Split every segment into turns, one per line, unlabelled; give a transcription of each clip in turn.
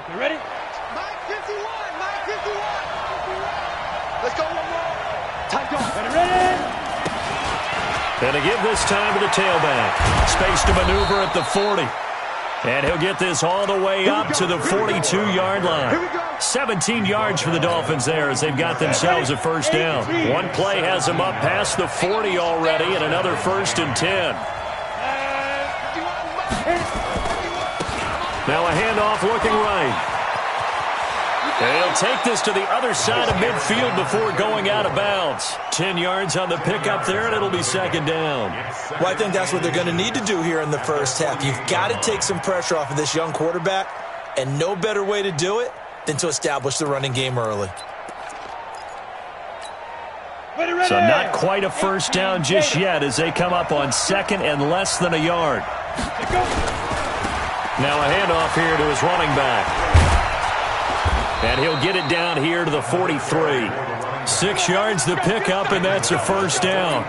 You ready?
Mike 51, Mike 51. Let's go one more.
Time go. Ready?
And to give this time to the tailback. Space to maneuver at the 40. And he'll get this all the way up to the 42-yard line. 17 yards for the Dolphins there as they've got themselves a first down. One play has them up past the 40 already, and another 1st and 10. Now a handoff looking right. And he'll take this to the other side of midfield before going out of bounds. 10 yards on the pickup there, and it'll be 2nd down.
Well, I think that's what they're going to need to do here in the first half. You've got to take some pressure off of this young quarterback, and no better way to do it than to establish the running game early.
So not quite a first down just yet as they come up on 2nd and less than a yard. Now a handoff here to his running back. And he'll get it down here to the 43. 6 yards the pickup, and that's a first down.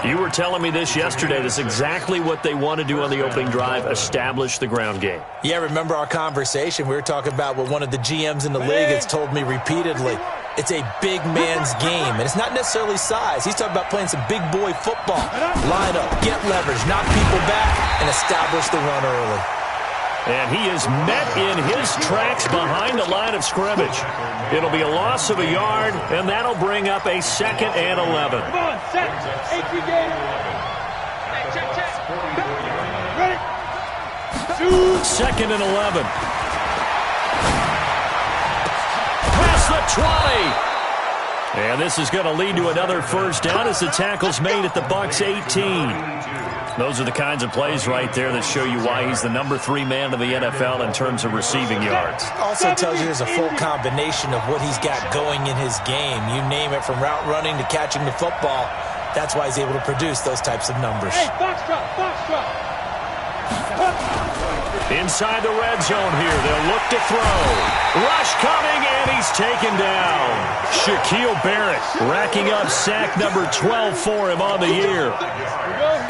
You were telling me this yesterday. That's exactly what they want to do on the opening drive, establish the ground game.
Yeah, remember our conversation? We were talking about what one of the GMs in the league has told me repeatedly. It's a big man's game, and it's not necessarily size. He's talking about playing some big boy football. Line up, get leverage, knock people back, and establish the run early.
And he is met in his tracks behind the line of scrimmage. It'll be a loss of a yard, and that'll bring up a 2nd and 11.
Come on, set. 8-3 game. Check. Ready?
2nd and 11. Past the 20. And this is going to lead to another first down as the tackle's made at the Bucs 18. Those are the kinds of plays right there that show you why he's the number 3 man in the NFL in terms of receiving yards.
Also tells you there's a full combination of what he's got going in his game. You name it, from route running to catching the football. That's why he's able to produce those types of numbers.
Hey, box drop.
Inside the red zone here, they'll look to throw. Rush coming, and he's taken down. Shaquille Barrett racking up sack number 12 for him on the year.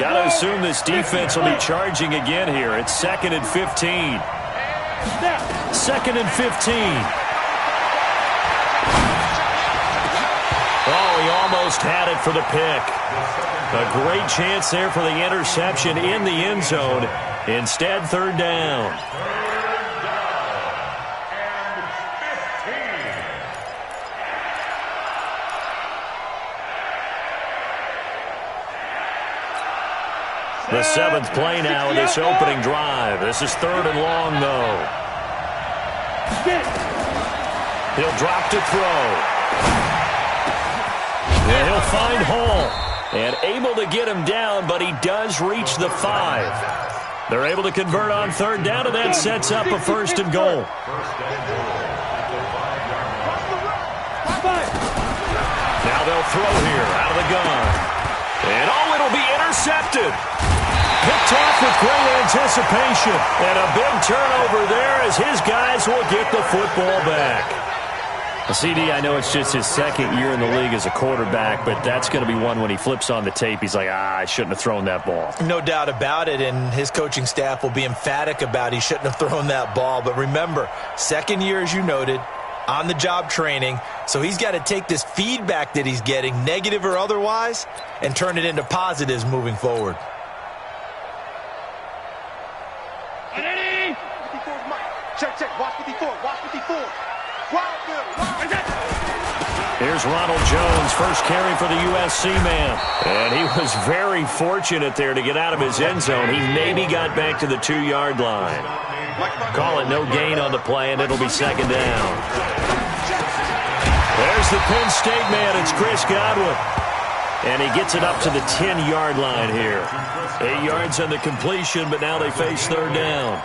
Got to assume this defense will be charging again here. It's 2nd and 15. 2nd and 15. Oh, he almost had it for the pick. A great chance there for the interception in the end zone. Instead, 3rd down. The 7th play now in this opening drive. This is 3rd and long, though. He'll drop to throw. And he'll find Hall. And able to get him down, but he does reach the 5. They're able to convert on 3rd down, and that sets up a 1st and goal. Now they'll throw here out of the gun. And it'll be intercepted. Picked off with great anticipation. And a big turnover there as his guys will get the football back. CD, I know it's just his 2nd year in the league as a quarterback, but that's going to be one when he flips on the tape, he's like, I shouldn't have thrown that ball.
No doubt about it, and his coaching staff will be emphatic about he shouldn't have thrown that ball. But remember, 2nd year, as you noted, on-the-job training, so he's got to take this feedback that he's getting, negative or otherwise, and turn it into positives moving forward.
Check. Watch 54.
Here's Ronald Jones, first carry for the USC man. And he was very fortunate there to get out of his end zone. He maybe got back to the 2-yard line. Call it no gain on the play, and it'll be 2nd down. There's the Penn State man. It's Chris Godwin. And he gets it up to the 10-yard line here. 8 yards on the completion, but now they face 3rd down.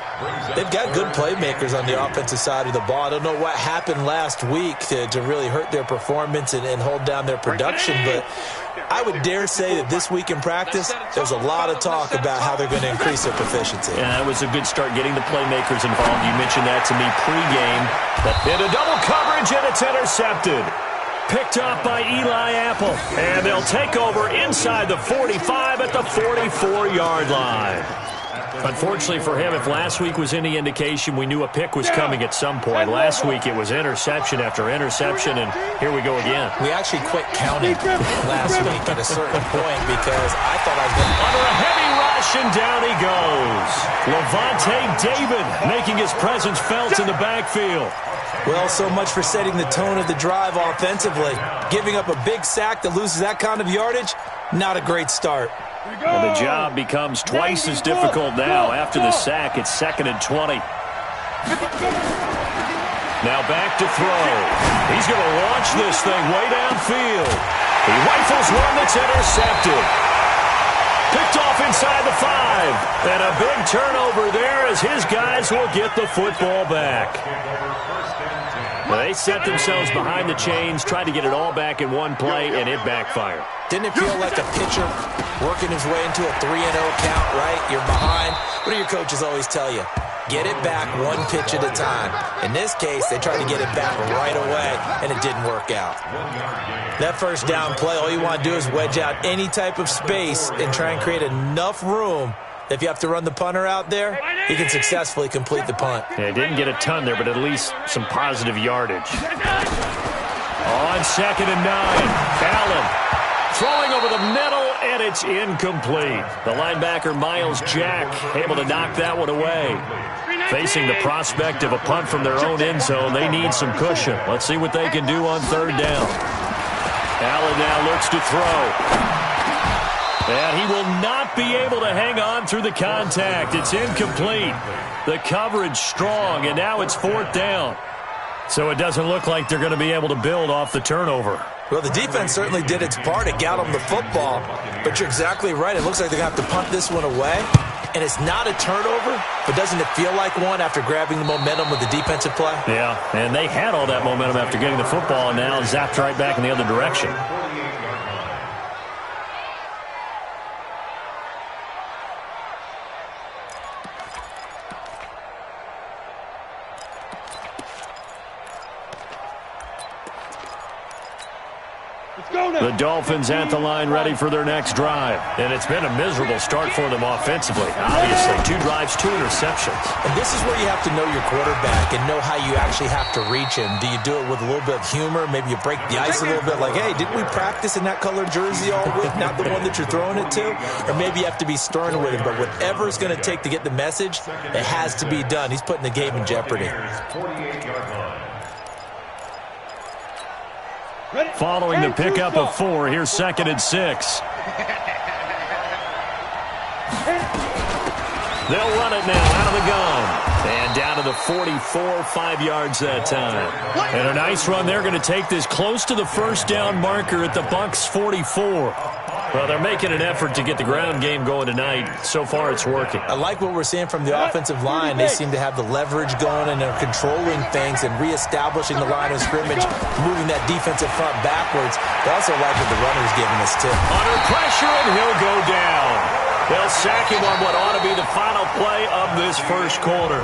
They've got good playmakers on the offensive side of the ball. I don't know what happened last week to really hurt their performance and hold down their production, but I would dare say that this week in practice, there's a lot of talk about how they're going to increase their proficiency.
Yeah, that was a good start getting the playmakers involved. You mentioned that to me pregame. But into double coverage, and it's intercepted. Picked off by Eli Apple. And they'll take over inside the 45 at the 44-yard line. Unfortunately for him, if last week was any indication, we knew a pick was coming at some point. Last week it was interception after interception, and here we go again.
We actually quit counting last week at a certain point because I thought I was going to...
Under a heavy rush, and down he goes. Levante David making his presence felt in the backfield.
Well, so much for setting the tone of the drive offensively. Giving up a big sack that loses that kind of yardage, not a great start.
And the job becomes twice as difficult now. After the sack, it's 2nd and 20. Now back to throw. He's going to launch this thing way downfield. He rifles one that's intercepted. Picked off inside the 5. And a big turnover there as his guys will get the football back. They set themselves behind the chains, tried to get it all back in one play, and it backfired.
Didn't it feel like a pitcher working his way into a 3-0 count, right? You're behind. What do your coaches always tell you? Get it back one pitch at a time. In this case, they tried to get it back right away, and it didn't work out. That first down play, all you want to do is wedge out any type of space and try and create enough room. If you have to run the punter out there, he can successfully complete the punt.
Yeah, didn't get a ton there, but at least some positive yardage. On 2nd and 9, Allen throwing over the middle, and it's incomplete. The linebacker, Miles Jack, able to knock that one away. Facing the prospect of a punt from their own end zone, they need some cushion. Let's see what they can do on 3rd down. Allen now looks to throw. And he will not be able to hang on through the contact. It's incomplete. The coverage strong, and now it's 4th down. So it doesn't look like they're going to be able to build off the turnover.
Well, the defense certainly did its part. It got them the football. But you're exactly right. It looks like they're going to have to punt this one away. And it's not a turnover, but doesn't it feel like one after grabbing the momentum with the defensive play?
Yeah, and they had all that momentum after getting the football, and now zapped right back in the other direction. The Dolphins at the line ready for their next drive. And it's been a miserable start for them offensively. Obviously, 2 drives, 2 interceptions.
And this is where you have to know your quarterback and know how you actually have to reach him. Do you do it with a little bit of humor? Maybe you break the ice a little bit like, hey, didn't we practice in that colored jersey all week? Not the one that you're throwing it to? Or maybe you have to be stern with him. But whatever it's going to take to get the message, it has to be done. He's putting the game in jeopardy.
Following the pickup of 4, here's 2nd and 6. They'll run it now out of the gun. And down to the 44, 5 yards that time. And a nice run. They're going to take this close to the 1st down marker at the Bucs' 44. Well, they're making an effort to get the ground game going tonight. So far, it's working.
I like what we're seeing from the offensive line. They seem to have the leverage going, and they're controlling things and reestablishing the line of scrimmage, moving that defensive front backwards. They also like what the runner's giving us, too.
Under pressure, and he'll go down. They'll sack him on what ought to be the final play of this first quarter.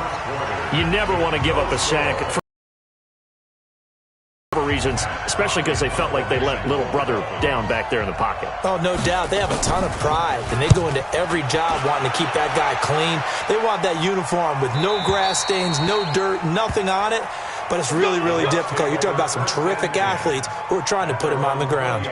You never want to give up a sack for reasons, especially because they felt like they let little brother down back there in the pocket.
Oh, no doubt. They have a ton of pride, and they go into every job wanting to keep that guy clean. They want that uniform with no grass stains, no dirt, nothing on it, but it's really, really difficult. You're talking about some terrific athletes who are trying to put him on the ground.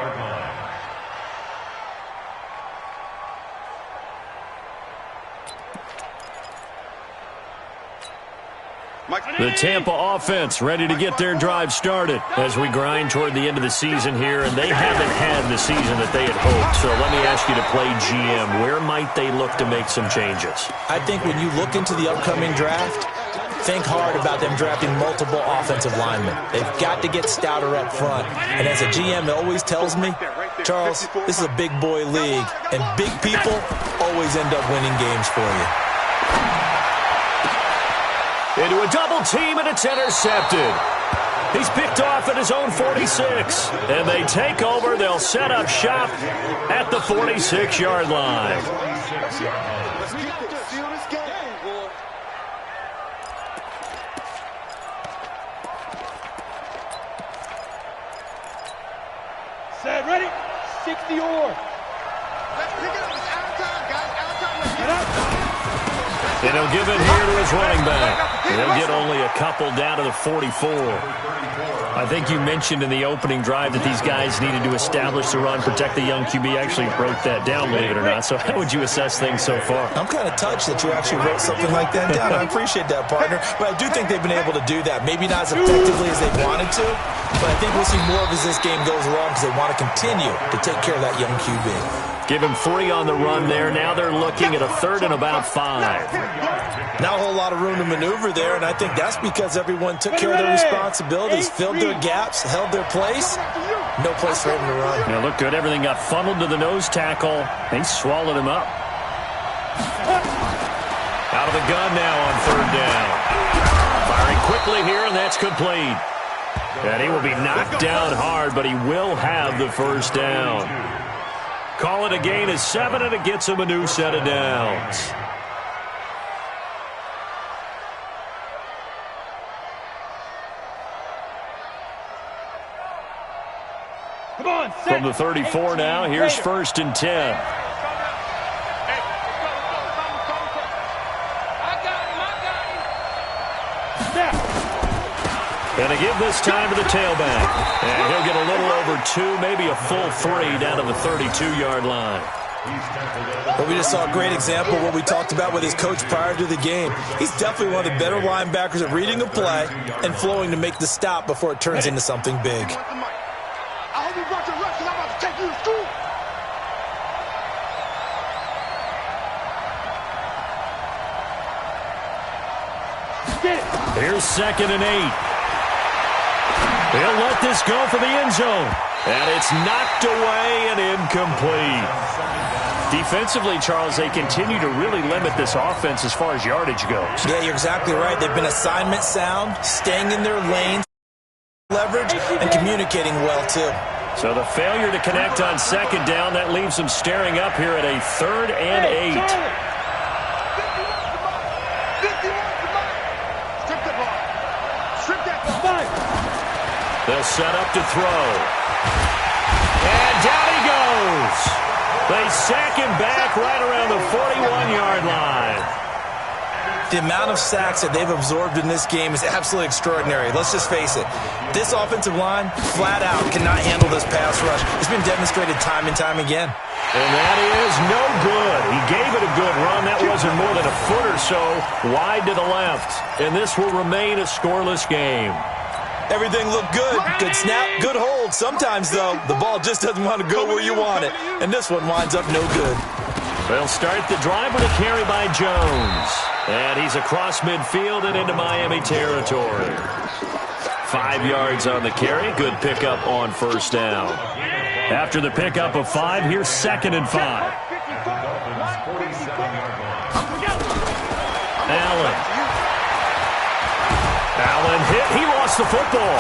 The Tampa offense ready to get their drive started as we grind toward the end of the season here, and they haven't had the season that they had hoped. So let me ask you to play GM. Where might they look to make some changes?
I think when you look into the upcoming draft, think hard about them drafting multiple offensive linemen. They've got to get stouter up front. And as a GM, it always tells me, Charles, this is a big boy league, and big people always end up winning games for you.
Into a double team, and it's intercepted. He's picked off at his own 46. And they take over. They'll set up shop at the 46-yard line.
Set, ready, 60 or.
Let's pick it up. It's out of time, guys. Out of time. Let's get it.
And he'll give it here to his running back. He'll get only a couple down to the 44.
I think you mentioned in the opening drive that these guys needed to establish the run, protect the young QB. I actually wrote that down, believe it or not. So how would you assess things so far?
I'm kind of touched that you actually wrote something like that down. I appreciate that, partner. But I do think they've been able to do that. Maybe not as effectively as they wanted to, but I think we'll see more of as this game goes along because they want to continue to take care of that young QB.
Give him 3 on the run there. Now they're looking at a 3rd and about 5.
Not a whole lot of room to maneuver there, and I think that's because everyone took care of their responsibilities, filled their gaps, held their place. No place for him to run.
Yeah, look good. Everything got funneled to the nose tackle. They swallowed him up. Out of the gun now on 3rd down. Firing quickly here, and that's complete. And he will be knocked down hard, but he will have the 1st down. Call it a gain of 7, and it gets him a new set of downs.
Come on,
From the 34 now, here's 1st and 10. And to give this time to the tailback. And he'll get a little over 2, maybe a full 3 down to the 32-yard line.
But we just saw a great example of what we talked about with his coach prior to the game. He's definitely one of the better linebackers at reading a play and flowing to make the stop before it turns into something big.
I hope you brought your rest, 'cause I'm about to take you to school.
Here's 2nd and 8. They'll let this go for the end zone. And it's knocked away and incomplete.
Defensively, Charles, they continue to really limit this offense as far as yardage goes.
Yeah, you're exactly right. They've been assignment sound, staying in their lanes, leverage, and communicating well, too.
So the failure to connect on 2nd down, that leaves them staring up here at a 3rd and 8. They'll set up to throw. And down he goes. They sack him back right around the 41-yard line.
The amount of sacks that they've absorbed in this game is absolutely extraordinary. Let's just face it. This offensive line, flat out, cannot handle this pass rush. It's been demonstrated time and time again.
And that is no good. He gave it a good run. That wasn't more than a foot or so wide to the left. And this will remain a scoreless game.
Everything looked good. Good snap, good hold. Sometimes, though, the ball just doesn't want to go where you want it. And this one winds up no good.
They'll start the drive with a carry by Jones. And he's across midfield and into Miami territory. 5 yards on the carry. Good pickup on 1st down. After the pickup of 5, here's 2nd and 5. Allen hit. He lost the football.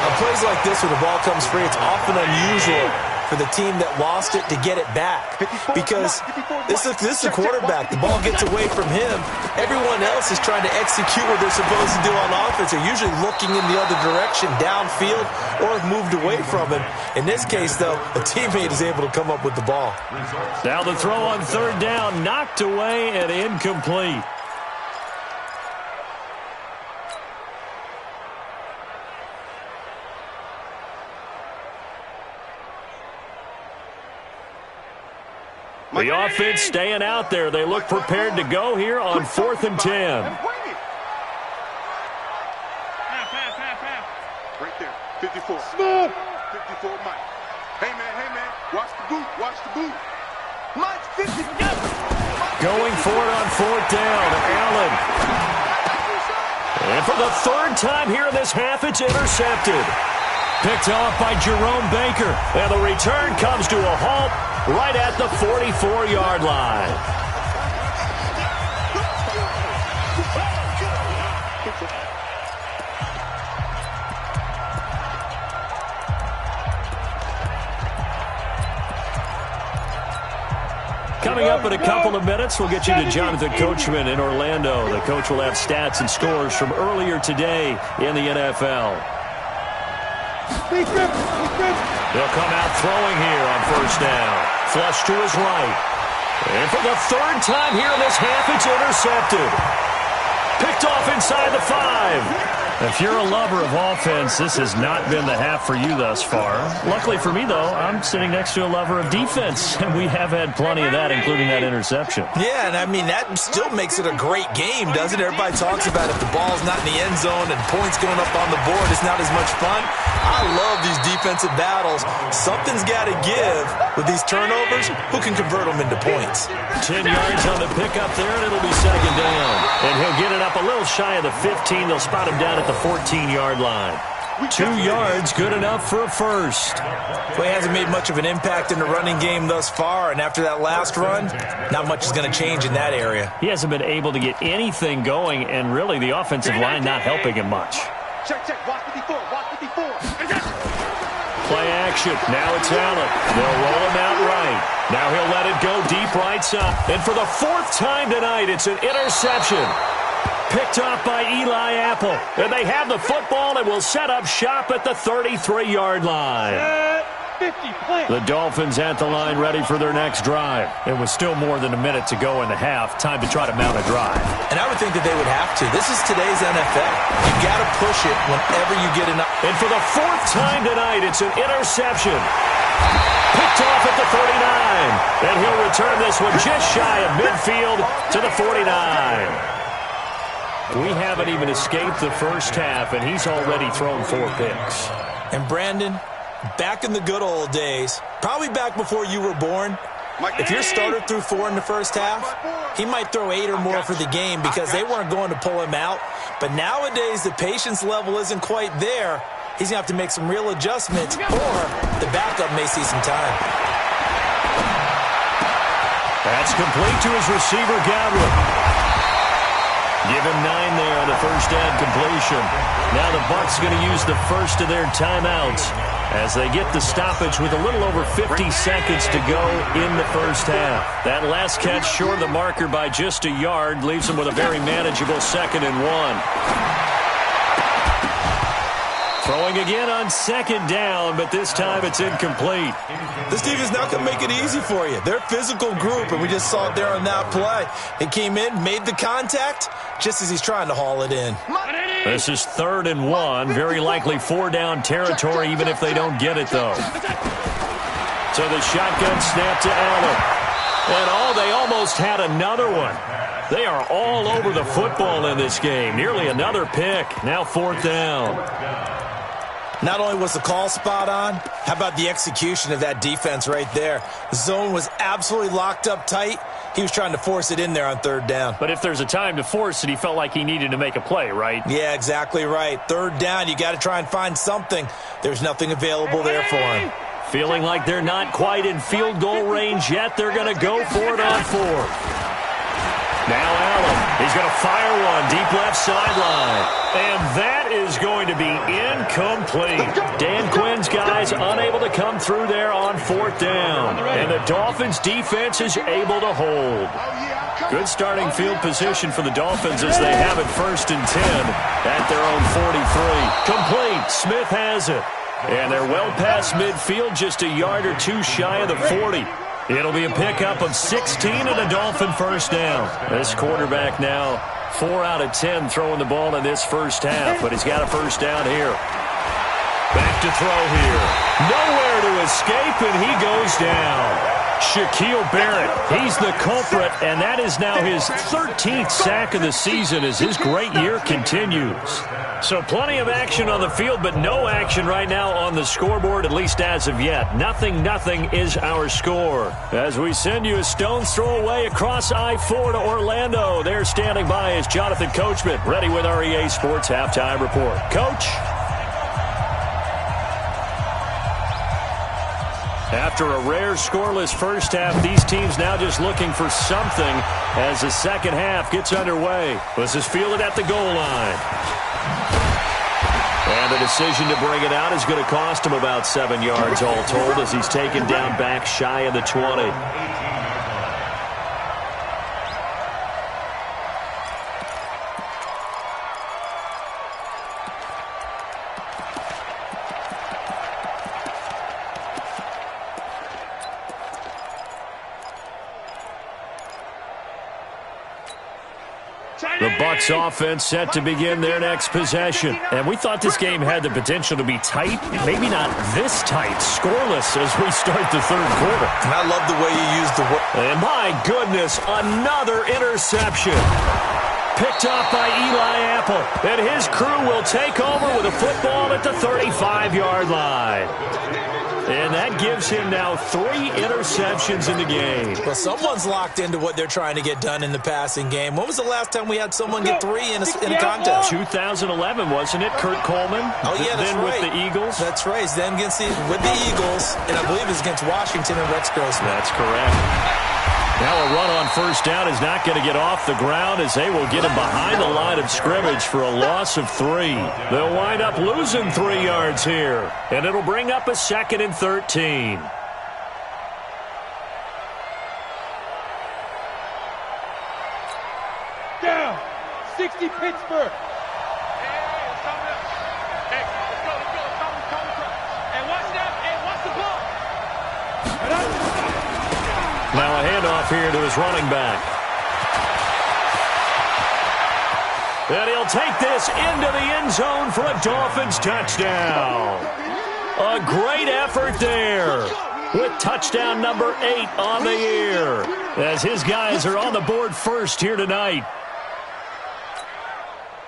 On plays like this where the ball comes free, it's often unusual for the team that lost it to get it back. Because this is a quarterback. The ball gets away from him. Everyone else is trying to execute what they're supposed to do on offense. They're usually looking in the other direction, downfield, or have moved away from him. In this case, though, a teammate is able to come up with the ball.
Now the throw on 3rd down, knocked away and incomplete. The offense staying out there. They look prepared to go here on 4th and 10.
Right there, 54.
Smooth.
54, Mike. Hey, man, watch the boot, Mike, 50.
Going for it on 4th down. Allen. And for the 3rd time here in this half, it's intercepted. Picked off by Jerome Baker. And the return comes to a halt right at the 44-yard line. Coming up in a couple of minutes, we'll get you to Jonathan Coachman in Orlando. The coach will have stats and scores from earlier today in the NFL. They'll come out throwing here on 1st down. Flush to his right. And for the third time here in this half, it's intercepted. Picked off inside the 5.
If you're a lover of offense, this has not been the half for you thus far. Luckily for me, though, I'm sitting next to a lover of defense, and we have had plenty of that, including that interception.
Yeah, and I mean, that still makes it a great game, doesn't it? Everybody talks about if the ball's not in the end zone and points going up on the board, it's not as much fun. I love these defensive battles. Something's got to give with these turnovers. Who can convert them into points?
10 yards on the pickup there, and it'll be second down. And he'll get it up a little shy of the 15. They'll spot him down at the 14-yard line. 2 yards, good enough for a first.
Well, he hasn't made much of an impact in the running game thus far, and after that last run, not much is going to change in that area.
He hasn't been able to get anything going, and really the offensive line not helping him much.
Check, watch the before.
Play action. Now it's Allen. They'll roll him out right. Now he'll let it go deep right side. And for the 4th time tonight, it's an interception. Picked off by Eli Apple. And they have the football and will set up shop at the 33-yard line.
50, play.
The Dolphins at the line ready for their next drive.
It was still more than a minute to go in the half. Time to try to mount a drive.
And I would think that they would have to. This is today's NFL. You got to push it whenever you get enough.
And for the 4th time tonight, it's an interception. Picked off at the 39. And he'll return this one just shy of midfield to the 49. We haven't even escaped the first half, and he's already thrown 4 picks.
And Brandon, back in the good old days, probably back before you were born, if your starter threw 4 in the first half, he might throw 8 or more for the game because they weren't going to pull him out. But nowadays, the patience level isn't quite there. He's going to have to make some real adjustments, or the backup may see some time.
That's complete to his receiver, Godwin. Give him 9 there on the first down completion. Now the Bucs going to use the first of their timeouts as they get the stoppage with a little over 50 seconds to go in the first half. That last catch short of the marker by just a yard leaves them with a very manageable 2nd and 1. Throwing again on 2nd down, but this time it's incomplete.
This team is not going to make it easy for you. They're a physical group, and we just saw it there on that play. He came in, made the contact, just as he's trying to haul it in.
This is 3rd and 1. Very likely 4-down territory, even if they don't get it, though. So the shotgun snap to Allen. And they almost had another one. They are all over the football in this game. Nearly another pick. Now 4th down.
Not only was the call spot on, how about the execution of that defense right there? The zone was absolutely locked up tight. He was trying to force it in there on 3rd down.
But if there's a time to force it, he felt like he needed to make a play, right?
Yeah, exactly right. 3rd down, you got to try and find something. There's nothing available there for him.
Feeling like they're not quite in field goal range yet. They're going to go for it on 4th. Now Allen, he's going to fire one deep left sideline. And that is going to be incomplete. Dan Quinn's guys unable to come through there on 4th down. And the Dolphins defense is able to hold. Good starting field position for the Dolphins as they have it 1st and 10 at their own 43. Complete. Smith has it. And they're well past midfield, just a yard or 2 shy of the 40. It'll be a pickup of 16 and a Dolphin first down. This quarterback now 4 out of 10 throwing the ball in this first half, but he's got a first down here. Back to throw here. Nowhere to escape, and he goes down. Shaquille Barrett, he's the culprit, and that is now his 13th sack of the season as his great year continues. So plenty of action on the field, but no action right now on the scoreboard, at least as of yet. 0-0 is our score. As we send you a stone's throw away across I-4 to Orlando. There standing by is Jonathan Coachman, ready with our EA Sports Halftime Report. Coach? After a rare scoreless first half, these teams now just looking for something as the second half gets underway. This is fielded at the goal line. And the decision to bring it out is going to cost him about 7 yards all told as he's taken down back shy of the 20.
The Bucs offense set to begin their next possession. And we thought this game had the potential to be tight, maybe not this tight, scoreless as we start the third quarter.
And I love the way you use the word.
And my goodness, another interception. Picked off by Eli Apple. And his crew will take over with a football at the 35-yard line. And that gives him now 3 interceptions in the game.
Well, someone's locked into what they're trying to get done in the passing game. When was the last time we had someone get 3 in a contest?
2011, wasn't it? Kurt Coleman?
Oh, yeah, that's
then
right.
with the Eagles?
That's right. Then with the Eagles, and I believe it's against Washington and Rex Grossman.
That's correct. Now a run on first down is not going to get off the ground as they will get him behind the line of scrimmage for a loss of 3. They'll wind up losing 3 yards here, and it'll bring up a 2nd and 13.
Down. 60 Pittsburgh.
Now a handoff here to his running back. And he'll take this into the end zone for a Dolphins touchdown. A great effort there with touchdown number 8 on the year as his guys are on the board first here tonight.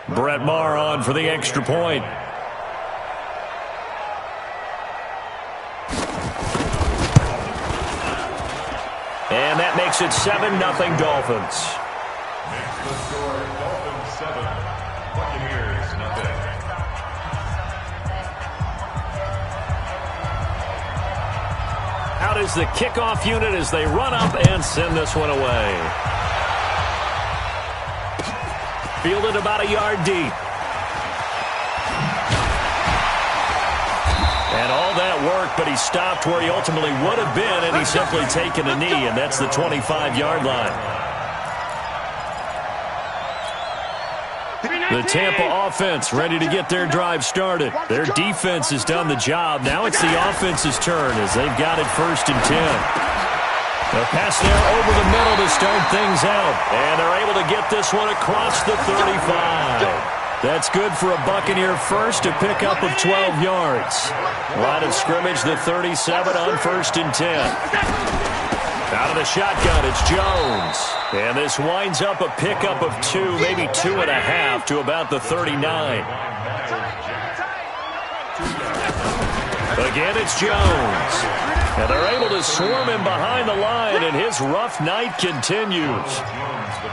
Brett Maher on for the extra point. And that makes it 7-0 Dolphins.
Makes the score Dolphins 7, Buccaneers nothing.
Out is the kickoff unit as they run up and send this one away. Fielded about a yard deep. And all that work, but he stopped where he ultimately would have been, and he's simply taken a knee, and that's the 25-yard line. The Tampa offense ready to get their drive started. Their defense has done the job. Now it's the offense's turn as they've got it 1st and 10. A pass there over the middle to start things out, and they're able to get this one across the 35. That's good for a Buccaneer first, a pickup of 12 yards. Line of scrimmage, the 37 on 1st and 10. Out of the shotgun, it's Jones. And this winds up a pickup of 2, maybe 2.5 to about the 39. Again, it's Jones. And they're able to swarm him behind the line, and his rough night continues.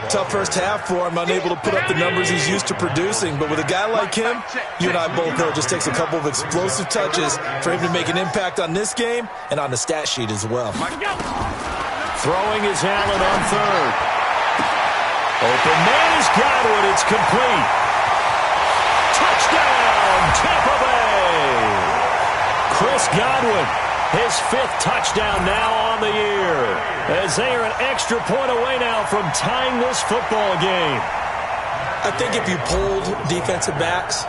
Tough first half for him, unable to put up the numbers he's used to producing. But with a guy like him, you and I both know it just takes a couple of explosive touches for him to make an impact on this game and on the stat sheet as well.
Throwing is Allen on 3rd. Open man is Godwin. It's complete. Touchdown, Tampa Bay. Chris Godwin, his 5th touchdown now on the year, as they are an extra point away now from tying this football game.
I think if you polled defensive backs,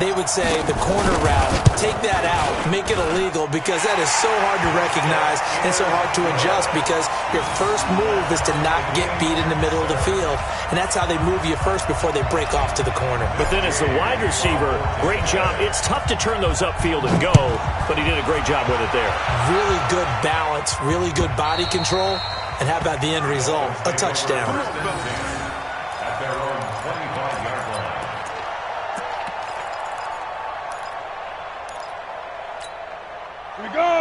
they would say the corner route, take that out, make it illegal, because that is so hard to recognize and so hard to adjust, because your first move is to not get beat in the middle of the field, and that's how they move you first before they break off to the corner.
But then as the wide receiver, great job. It's tough to turn those upfield and go, but he did a great job with it there.
Really good balance, really good body control, and how about the end result? A touchdown.
At their own 25-yard line.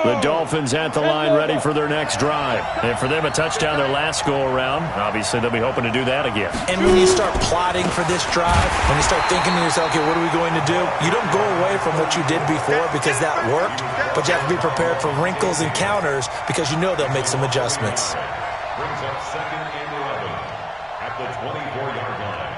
The Dolphins at the line ready for their next drive. And for them, a touchdown their last go-around. Obviously, they'll be hoping to do that again.
And when you start plotting for this drive, when you start thinking to yourself, okay, what are we going to do? You don't go away from what you did before because that worked, but you have to be prepared for wrinkles and counters because you know they'll make some adjustments.
Brings up 2nd and 11 at the 24-yard line.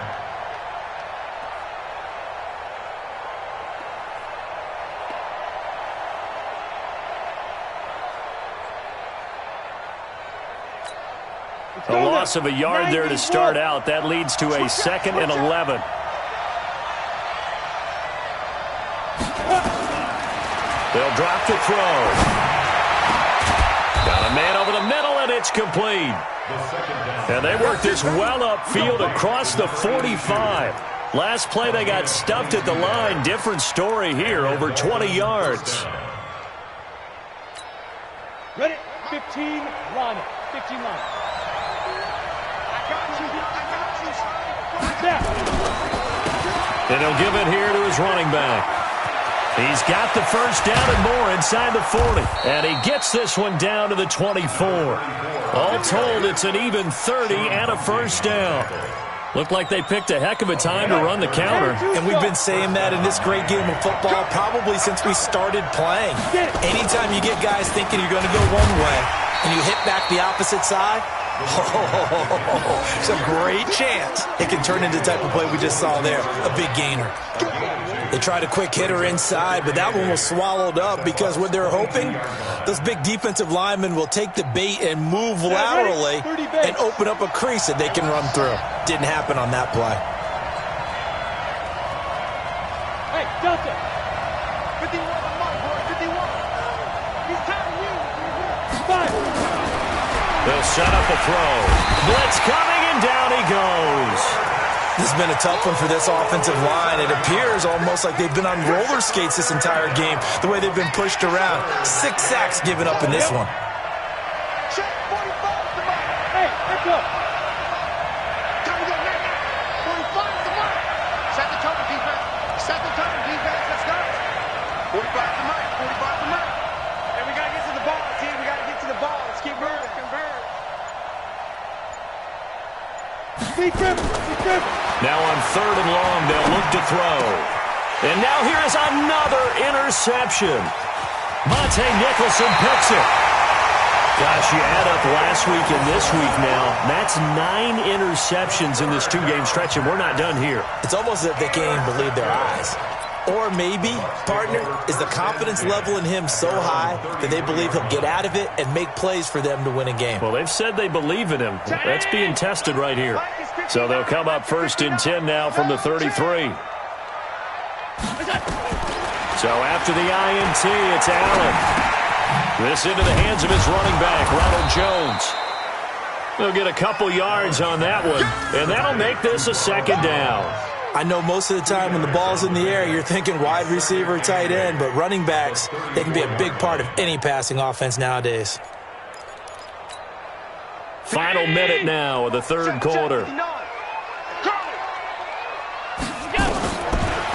A loss of a yard there to start out. That leads to a 2nd and 11. They'll drop to throw. Got a man over the middle, and it's
It's complete. And they work this well upfield across the 45. Last play, they got stuffed at the line. Different story here, over 20 yards.
Ready? 15, line up. 15 line up. I got you.
And he'll give it here to his running back. He's got the first down and more inside the 40. And he gets this one down to the 24. All told, it's an even 30 and a first down. Looked like they picked a heck of a time to run the counter.
And we've been saying that in this great game of football probably since we started playing. Anytime you get guys thinking you're going to go one way and you hit back the opposite side, it's a great chance it can turn into the type of play we just saw there, a big gainer. They tried a quick hitter inside, but that one was swallowed up because what they're hoping, those big defensive linemen will take the bait and move laterally and open up a crease that they can run through. Didn't happen on that play.
Hey, Delta. 51 on Mark, boy. 51. He's counting you. 5.
They'll set up a throw. Blitz coming, and down he goes.
This has been a tough one for this offensive line. It appears almost like they've been on roller skates this entire game, the way they've been pushed around. 6 sacks given up in this one.
Check 45 to Mike.
Hey, let's go.
Time to go now. 45 to Mike. Set the tone, defense. Set the tone, defense. Let's go. 45 to Mike. 45 to Mike.
And we got to get to the ball, team. We got to get to the ball. Let's keep moving. Convert. Big grip. Big grip.
Now on 3rd and long, they'll look to throw. And now here is another interception. Monte Nicholson picks it. Gosh, you add up last week and this week now. That's 9 interceptions in this 2-game stretch, and we're not done here.
It's almost as if they can't even believe their eyes. Or maybe, partner, is the confidence level in him so high that they believe he'll get out of it and make plays for them to win a game.
Well, they've said they believe in him. That's being tested right here. So they'll come up 1st and 10 now from the 33. So after the INT, it's Allen. This into the hands of his running back, Ronald Jones. They'll get a couple yards on that one, and that'll make this a 2nd down.
I know most of the time when the ball's in the air, you're thinking wide receiver, tight end, but running backs, they can be a big part of any passing offense nowadays.
Final minute now of the 3rd quarter.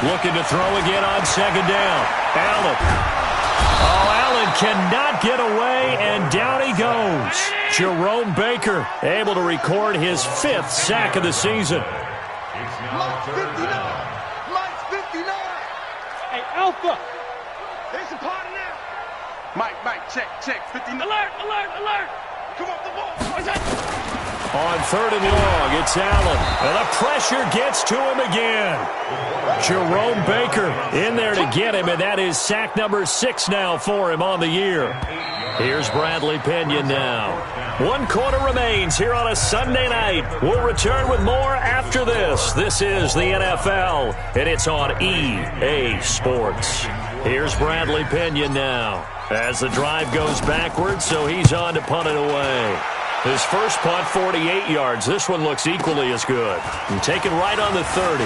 Looking to throw again on 2nd down. Allen. Oh, Allen cannot get away, and down he goes. Jerome Baker able to record his 5th sack of the season.
Mike's 59. Mike's 59.
Hey, Alpha.
There's a party now. Mike, check. 59.
Alert.
Come off the ball. What's that?
On 3rd and long, it's Allen. And the pressure gets to him again. Jerome Baker in there to get him, and that is sack number 6 now for him on the year. Here's Bradley Pinion now. 1 quarter remains here on a Sunday night. We'll return with more after this. This is the NFL, and it's on EA Sports. Here's Bradley Pinion now as the drive goes backwards, so he's on to punt it away. His first punt, 48 yards. This one looks equally as good. And taken right on the 30.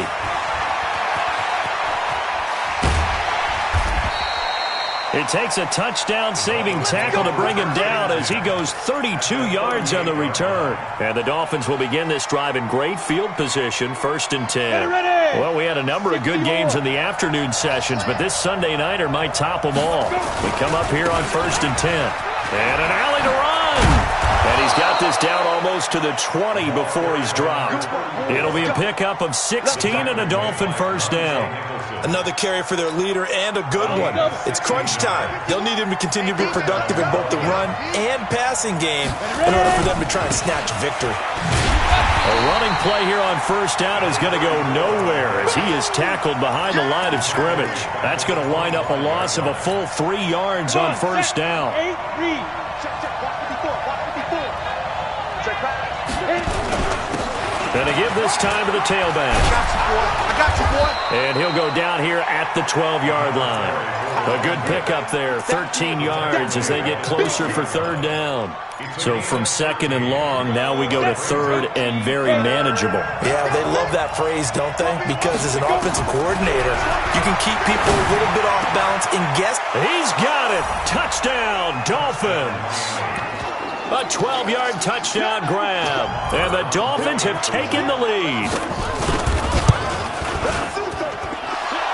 It takes a touchdown-saving tackle to bring him down as he goes 32 yards on the return. And the Dolphins will begin this drive in great field position, 1st and 10. Well, we had a number of good games in the afternoon sessions, but this Sunday nighter might top them all. We come up here on 1st and 10. And an alley to run. And he's got this down almost to the 20 before he's dropped. It'll be a pickup of 16 and a Dolphin first down.
Another carry for their leader and a good one. It's crunch time. They'll need him to continue to be productive in both the run and passing game in order for them to try and snatch a victory.
A running play here on 1st down is going to go nowhere as he is tackled behind the line of scrimmage. That's going to wind up a loss of a full 3 yards on 1st down.
Check. Watch 54. Check back.
And to give this time to the tailback.
I got you, boy.
And he'll go down here at the 12-yard line. A good pickup there, 13 yards as they get closer for third down. So from second and long, now we go to third and very manageable.
Yeah, they love that phrase, don't they? Because as an offensive coordinator, you can keep people a little bit off balance and guess.
He's got it. Touchdown, Dolphins. A 12-yard touchdown grab. And the Dolphins have taken the lead.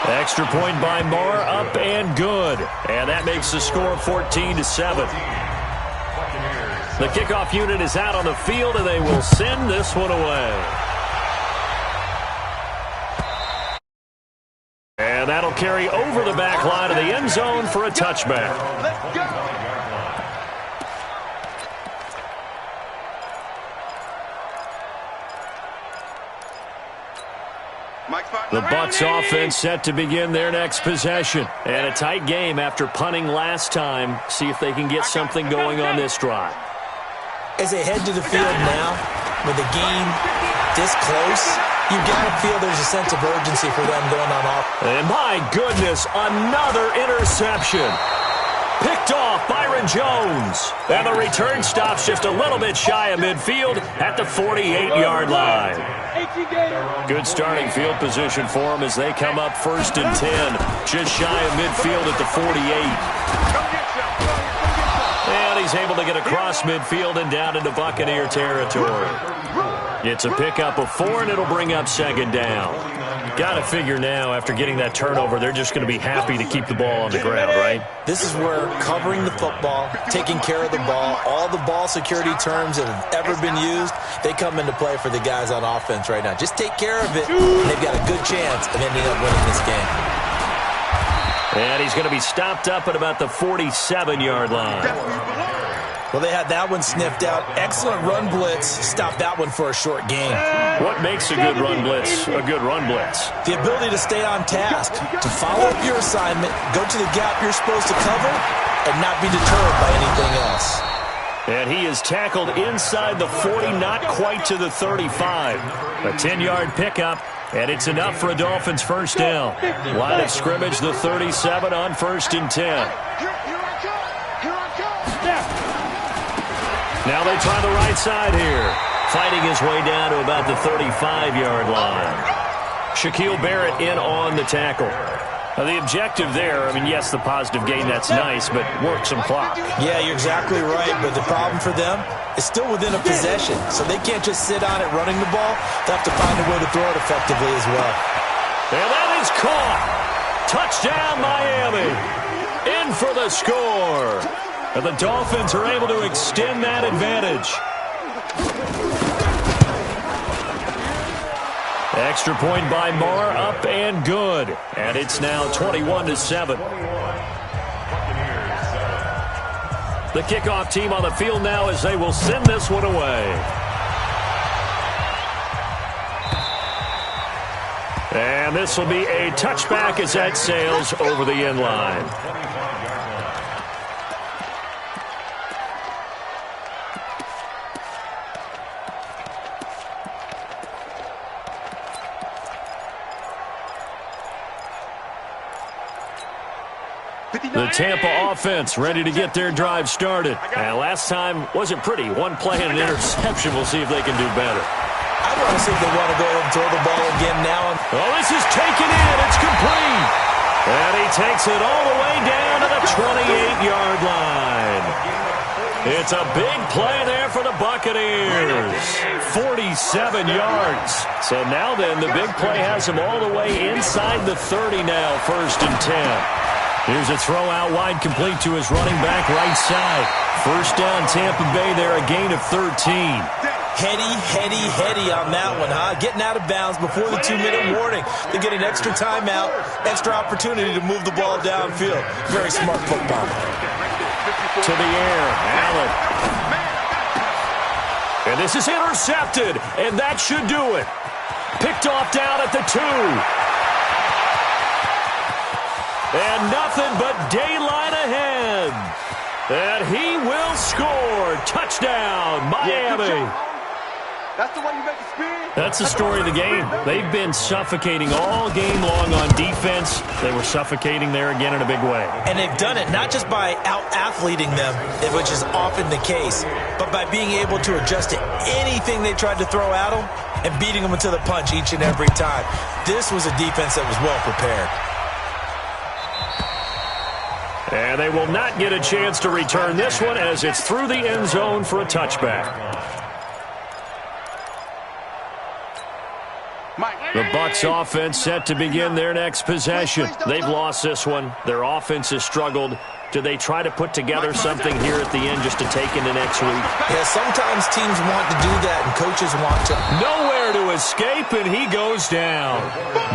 Extra point by Moore, up and good. And that makes the score 14-7. The kickoff unit is out on the field, and they will send this one away. And that'll carry over the back line of the end zone for a touchback.
Let's go.
The Bucs offense set to begin their next possession. And a tight game after punting last time. See if they can get something going on this drive.
As they head to the field now, with the game this close, you've got to feel there's a sense of urgency for them going on off.
And my goodness, another interception. Picked off Byron Jones. And the return stops just a little bit shy of midfield at the 48-yard line. Good starting field position for them as they come up 1st and 10. Just shy of midfield at the 48. And he's able to get across midfield and down into Buccaneer territory. It's a pickup of 4, and it'll bring up 2nd down. Got to figure now, after getting that turnover, they're just going to be happy to keep the ball on the ground, right?
This is where covering the football, taking care of the ball, all the ball security terms that have ever been used, they come into play for the guys on offense right now. Just take care of it, and they've got a good chance of ending up winning this game.
And he's going to be stopped up at about the 47-yard line.
Well, they had that one sniffed out. Excellent run blitz. Stopped that one for a short gain.
What makes a good run blitz a good run blitz?
The ability to stay on task, to follow up your assignment, go to the gap you're supposed to cover, and not be deterred by anything else.
And he is tackled inside the 40, not quite to the 35. A 10-yard pickup, and it's enough for a Dolphins first down. Line of scrimmage, the 37 on 1st and 10. Now they try the right side here. Fighting his way down to about the 35-yard line. Shaquille Barrett in on the tackle. Now the objective there, I mean, yes, the positive gain, that's nice, but work some clock.
Yeah, you're exactly right, but the problem for them is still within a possession, so they can't just sit on it running the ball. They have to find a way to throw it effectively as well.
And that is caught. Touchdown, Miami. In for the score. And the Dolphins are able to extend that advantage. Extra point by Moore, up and good. And it's now 21-7. The kickoff team on the field now as they will send this one away. And this will be a touchback as that sails over the end line. The Tampa offense ready to get their drive started. And last time wasn't pretty. One play and an interception. We'll see if they can do better.
I want to see if they want to go ahead and throw the ball again now.
Oh, this is taken in. It's complete. And he takes it all the way down to the 28-yard line. It's a big play there for the Buccaneers. 47 yards. So now then, the big play has him all the way inside the 30 now, 1st and 10. Here's a throw out wide, complete to his running back right side. First down, Tampa Bay there, a gain of 13.
Heady on that one, huh? Getting out of bounds before the 2-minute warning. They get an extra timeout, extra opportunity to move the ball downfield. Very smart football.
To the air, Allen. And this is intercepted, and that should do it. Picked off down at the 2. And nothing but daylight ahead. And he will score. Touchdown, Miami.
That's the way you make a spin.
That's the story of the game. They've been suffocating all game long on defense. They were suffocating there again in a big way.
And they've done it not just by out-athleting them, which is often the case, but by being able to adjust to anything they tried to throw at them and beating them into the punch each and every time. This was a defense that was well prepared.
And they will not get a chance to return this one as it's through the end zone for a touchback. The Bucs offense set to begin their next possession. They've lost this one. Their offense has struggled. Do they try to put together something here at the end just to take into next week?
Yeah, sometimes teams want to do that and coaches want to.
Nowhere to escape, and he goes down.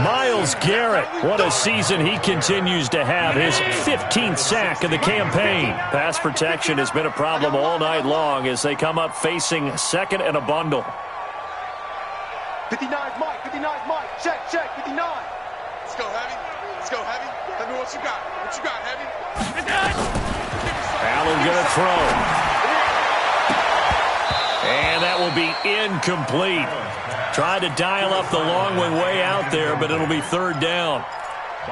Myles Garrett, what a season he continues to have. His 15th sack of the campaign. Pass protection has been a problem all night long as they come up facing second and a bundle.
59 Mike, 59 Mike, check, 59. Let's go, Heavy. Let's go, Heavy. Tell me what you got. What you got, Heavy?
Allen gonna throw. And that will be incomplete. Tried to dial up the long one way out there, but it'll be third down.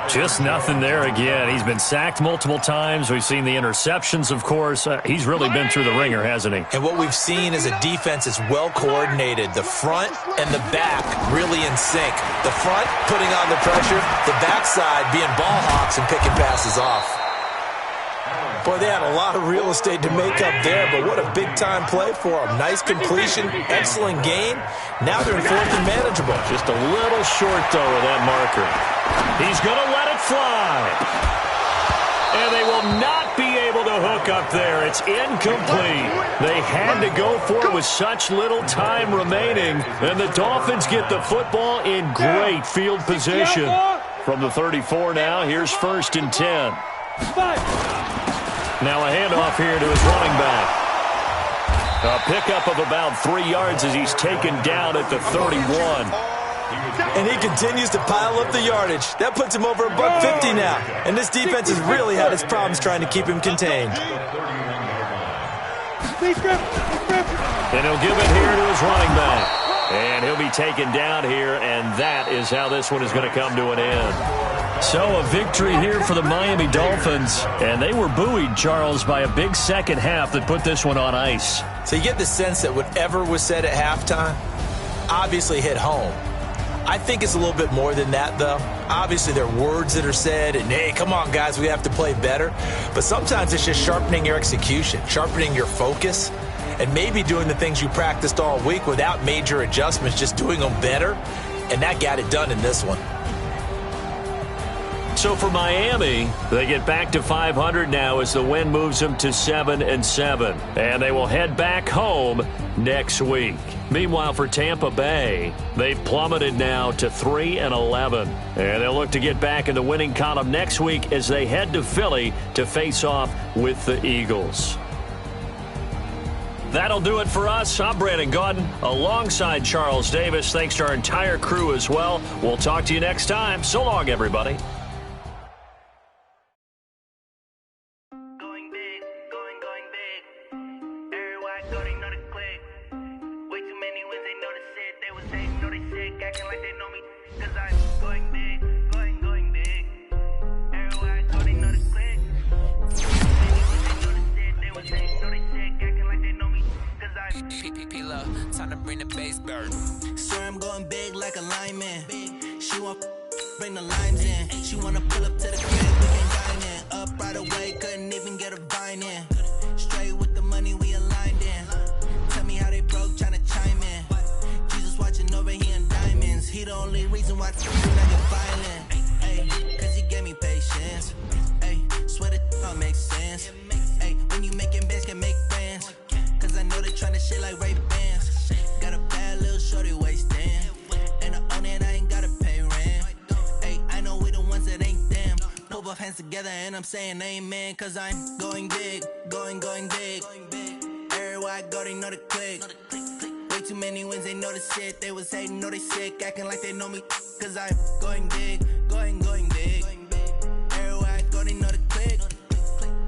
Just nothing there again. He's been sacked multiple times. We've seen the interceptions, of course. He's really been through the ringer, hasn't he?
And what we've seen is a defense that's well coordinated. The front and the back really in sync. The front putting on the pressure, the backside being ball hawks and picking passes off. Boy, they had a lot of real estate to make up there, but what a big-time play for them. Nice completion, excellent game. Now they're in fourth and manageable.
Just a little short, though, of that marker. He's going to let it fly. And they will not be able to hook up there. It's incomplete. They had to go for it with such little time remaining. And the Dolphins get the football in great field position. From the 34 now, here's 1st and 10. Now a handoff here to his running back. A pickup of about 3 yards as he's taken down at the 31.
And he continues to pile up the yardage. That puts him over $150 now. And this defense has really had its problems trying to keep him contained.
And he'll give it here to his running back. And he'll be taken down here, and that is how this one is going to come to an end. So a victory here for the Miami Dolphins. And they were buoyed, Charles, by a big second half that put this one on ice.
So you get the sense that whatever was said at halftime obviously hit home. I think it's a little bit more than that, though. Obviously, there are words that are said, and, hey, come on, guys, we have to play better. But sometimes it's just sharpening your execution, sharpening your focus, and maybe doing the things you practiced all week without major adjustments, just doing them better. And that got it done in this one.
So for Miami, they get back to 500 now as the win moves them to 7-7. And they will head back home next week. Meanwhile, for Tampa Bay, they've plummeted now to 3-11. And they'll look to get back in the winning column next week as they head to Philly to face off with the Eagles. That'll do it for us. I'm Brandon Gaudin alongside Charles Davis. Thanks to our entire crew as well. We'll talk to you next time. So long, everybody.
Time to bring the bass burn. Swear I'm going big like a lineman. She want bring the limes in. She wanna pull up to the crib, we can dine in. Up right away, couldn't even get a vine in. Straight with the money we aligned in. Tell me how they broke, tryna chime in. Jesus watching over, he in diamonds. He the only reason why I get violent. Ay, cause he gave me patience. Ay, swear that don't make sense. Ay, when you making bands, can make friends. Cause I know they tryna shit like Ray Bans. Got a bad little shorty wasting. And I own it, I ain't gotta pay rent. Ay, I know we the ones that ain't them. Pull both hands together and I'm saying amen. Cause I'm going big, going big. Everywhere I go, they know the click. Way too many wins, they know the shit. They was hating, know they sick, acting like they know me. Cause I'm going big, going big. Everywhere I go, they know the click.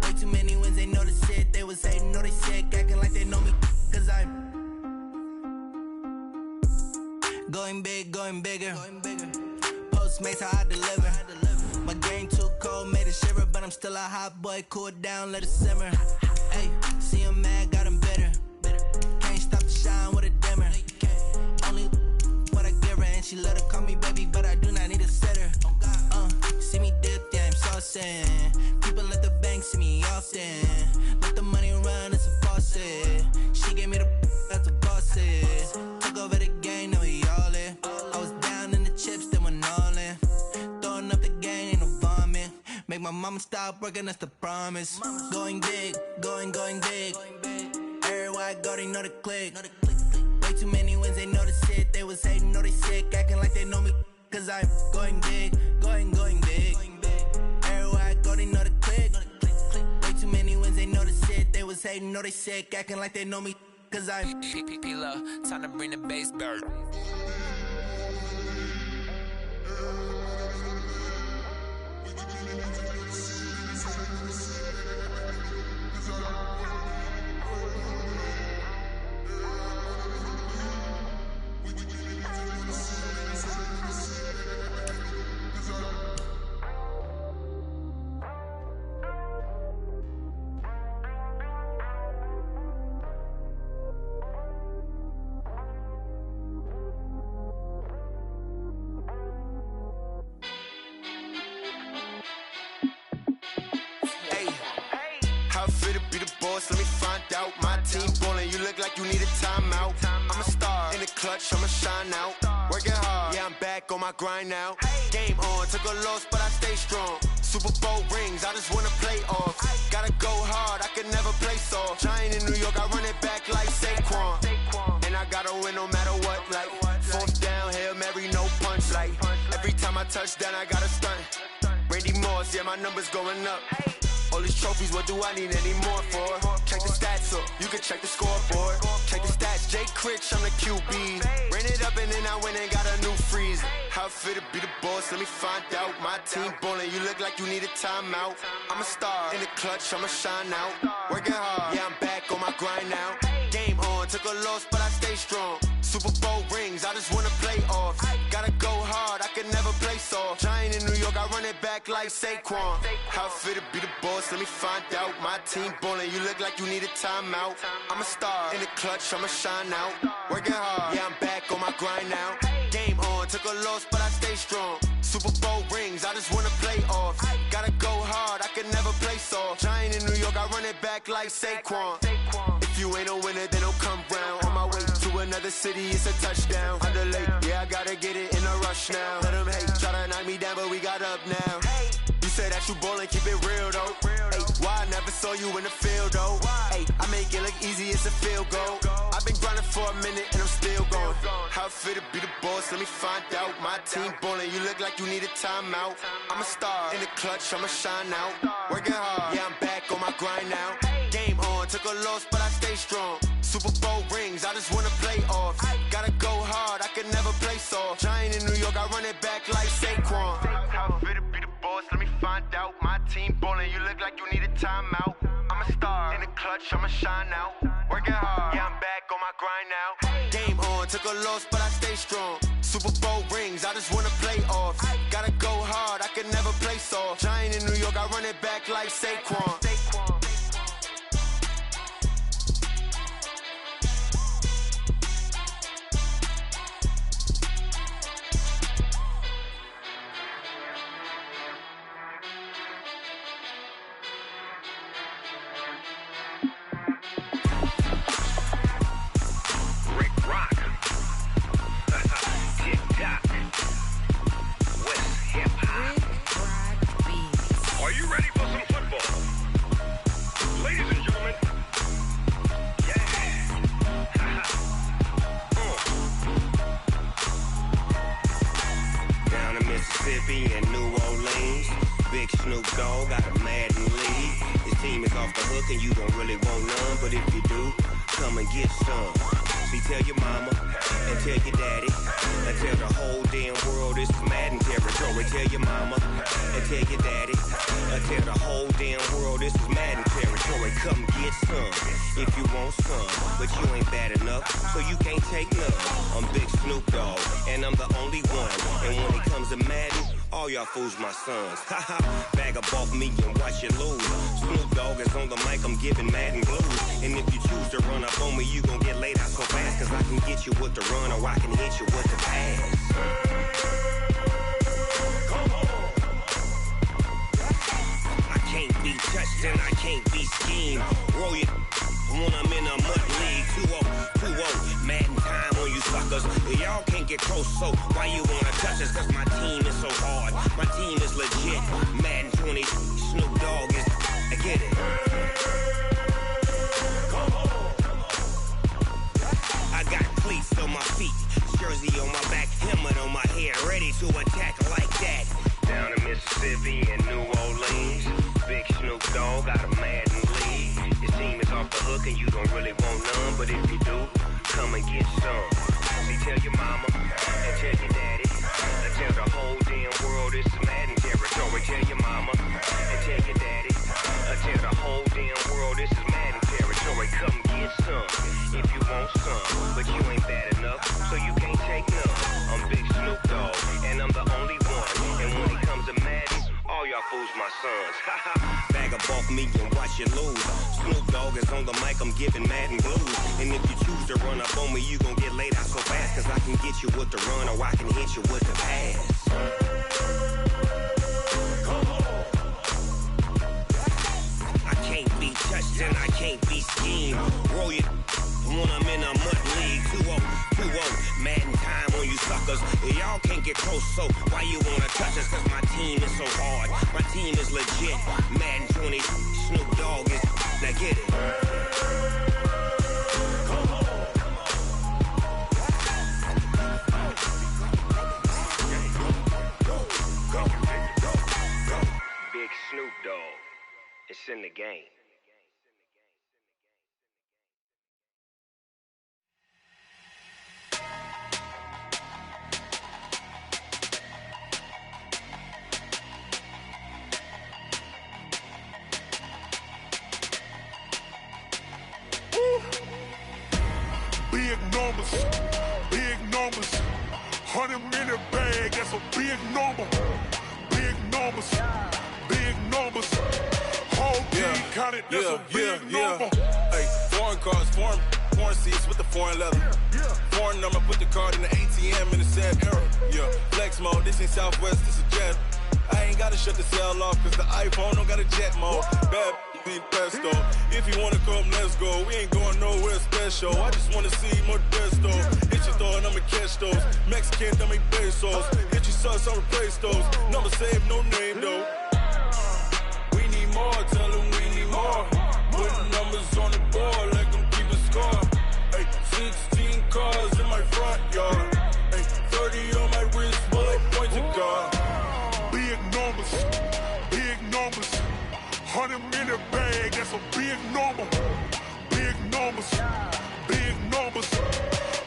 Way too many wins, they know the shit. They was hating, know they sick, acting like they know me. Cause I'm Going big, going bigger. Postmates, how I deliver. My game too cold, made it shiver, but I'm still a hot boy. Cool it down, let it simmer. Hey, see him mad, got him bitter. Can't stop the shine with a dimmer. Only what I give her, and she let her call me baby, but I do not need a sitter. See me dip, yeah, I'm saucing. People at the bank see me often. Let the money run, it's a faucet. She gave me the that's a boss is. Took over the game, now we all in. I was down in the chips, then went all in. Throwing up the game, ain't no vomit. Make my mama stop working, that's the promise. Going big, going big. Everywhere I go, they know the click. Way too many wins, they know the shit. They was hating, know they sick, acting like they know me. Cause I'm going big, going big. Everywhere I go, they know the click. Way too many wins, they know the shit. They was hating, know they sick, acting like they know me. Cause I'm P-P-P-Love, time to bring the bass back.
Let me find out. My team ballin', you look like you need a timeout. I'm a star in the clutch, I'ma shine out. Working hard, yeah, I'm back on my grind now. Game on, took a loss, but I stay strong. Super Bowl rings, I just wanna play off. Gotta go hard, I can never play soft. Giant in New York, I run it back like Saquon. And I gotta win no matter what, like fourth down, Hail Mary, no punch. Like every time I touch down, I gotta stunt. Randy Moss, yeah, my numbers going up. All these trophies, what do I need any more for? Check the stats up, you can check the scoreboard. Check the stats, Jay Critch, I'm the QB. Ran it up and then I went and got a new freeze. How I fit to be the boss, let me find out. My team ballin', you look like you need a timeout. I'm a star in the clutch, I'ma shine out. Working hard, yeah, I'm back on my grind now. Game on, took a loss, but I stay strong. Super Bowl rings, I just wanna play off. Gotta go hard, I can never play soft. Giant in New York, I run it back like Saquon. How I fit to be the boss, let me find out. My team ballin', you look like you need a timeout. I'm a star in the clutch, I'ma shine out. Working hard, yeah, I'm back on my grind now. Game on, took a loss, but I stay strong. Super Bowl rings, I just wanna play off. Gotta go hard, I can never play soft. Giant in New York, I run it back like Saquon. If you ain't a winner, then don't come round. On my way to another city, it's a touchdown. Underlay, yeah, I gotta get it in a rush now. Let them hate, try to knock me down, but we got up now. You said that you ballin', keep it real though. Hey, why I never saw you in the field though? Hey, I make it look easy, it's a field goal. I've been grinding for a minute and I'm still going. How I fit to be the boss, let me find out. My team ballin', you look like you need a timeout. I'm a star in the clutch, I'ma shine out. Working hard, yeah, I'm back on my grind now. Game on, took a loss, but I stay strong. Super Bowl rings, I just wanna play off. Gotta go hard, I can never play soft. Giant in New York, I run it back like Saquon. How I fit to be the boss, let me find out. My team ballin', you look like you need a timeout. I'm a star in the clutch, I'ma shine out. Working hard, yeah, I'm back on my grind now. Game on, took a loss, but I stay strong. Super Bowl rings, I just wanna play off. Gotta go hard, I can never play soft. Giant in New York, I run it back like Saquon.
And you don't really want none, but if you do, come and get some. See, tell your mama and tell your daddy and tell the whole damn world this is Madden territory. Tell your mama and tell your daddy and tell the whole damn world this is Madden territory. come get some if you want some. But you ain't bad enough, so you can't take none. I'm Big Snoop Dogg, and I'm the only one. And when it comes to Madden, all y'all fools my sons. Haha, bag up off me and watch you lose. Snoop Dogg is on the mic, I'm giving Madden blues. And if you choose to run up on me, you gon' get laid out so fast. Cause I can get you with the run or I can hit you with the pass. I can't be touched and I can't be schemed. Roll you when I'm in a mud league. 2-0, Madden time on you suckers. Y'all can't get close, so why you wanna touch us? Cause my team is so hard, my team is legit. Madden 20, Snoop Dogg is, I get it. I got cleats on my feet, jersey on my back, helmet on my head, ready to attack like that. Down in Mississippi and New Orleans, Big Snoop Dogg got a Madden league. Your team is off the hook and you don't really want none, but if you do, come and get some. See, tell your mama and tell your daddy, and tell the whole damn world this is Madden territory. Tell your mama and tell your daddy, and tell the whole damn world this is Madden territory. Come get some if you want some, but you ain't bad enough, so you can't take none. I'm Big Snoop Dogg, and I'm the only one. And when it comes to Madden, all y'all fools my sons. Bag up off me and watch you lose. Snoop Dogg is on the mic, I'm giving Madden blues. And if you choose to run up on me, you gon' get laid out so fast. Cause I can get you with the run or I can hit you with the pass. I can't be touched and I can't be schemed. Roll you when I'm in a mud league. 2-0, Madden time on you suckers. Y'all can't get close, so why you wanna touch us? Cause my team is so hard, my team is legit. Madden 20, Snoop Dogg is, now get it. Big Snoop Dogg, it's in the game.
Big numbers, 100-minute bag, that's a big number. Big numbers, whole team counted, that's a big number.
Hey, foreign cars, foreign seats with the foreign leather. Foreign number, put the card in the ATM in the sad era. Yeah, flex mode, this ain't Southwest, this is Jet. I ain't gotta shut the cell off, cause the iPhone don't got a jet mode. Bad need pesto. If you wanna come, let's go. We ain't going nowhere special. I just wanna see more desto. Hit your throw and I'ma catch those. Mexican, dummy pesos. Hit your sus, I'll replace those. Number saved, no name though. We need more, tell them we need more. Putting numbers on the board, let them keep a score. Hey, 16 cars in my front yard. Hey, 30 on my wrist, bullet point to God.
Big numbers, 100-minute bag, that's a big number. Big numbers,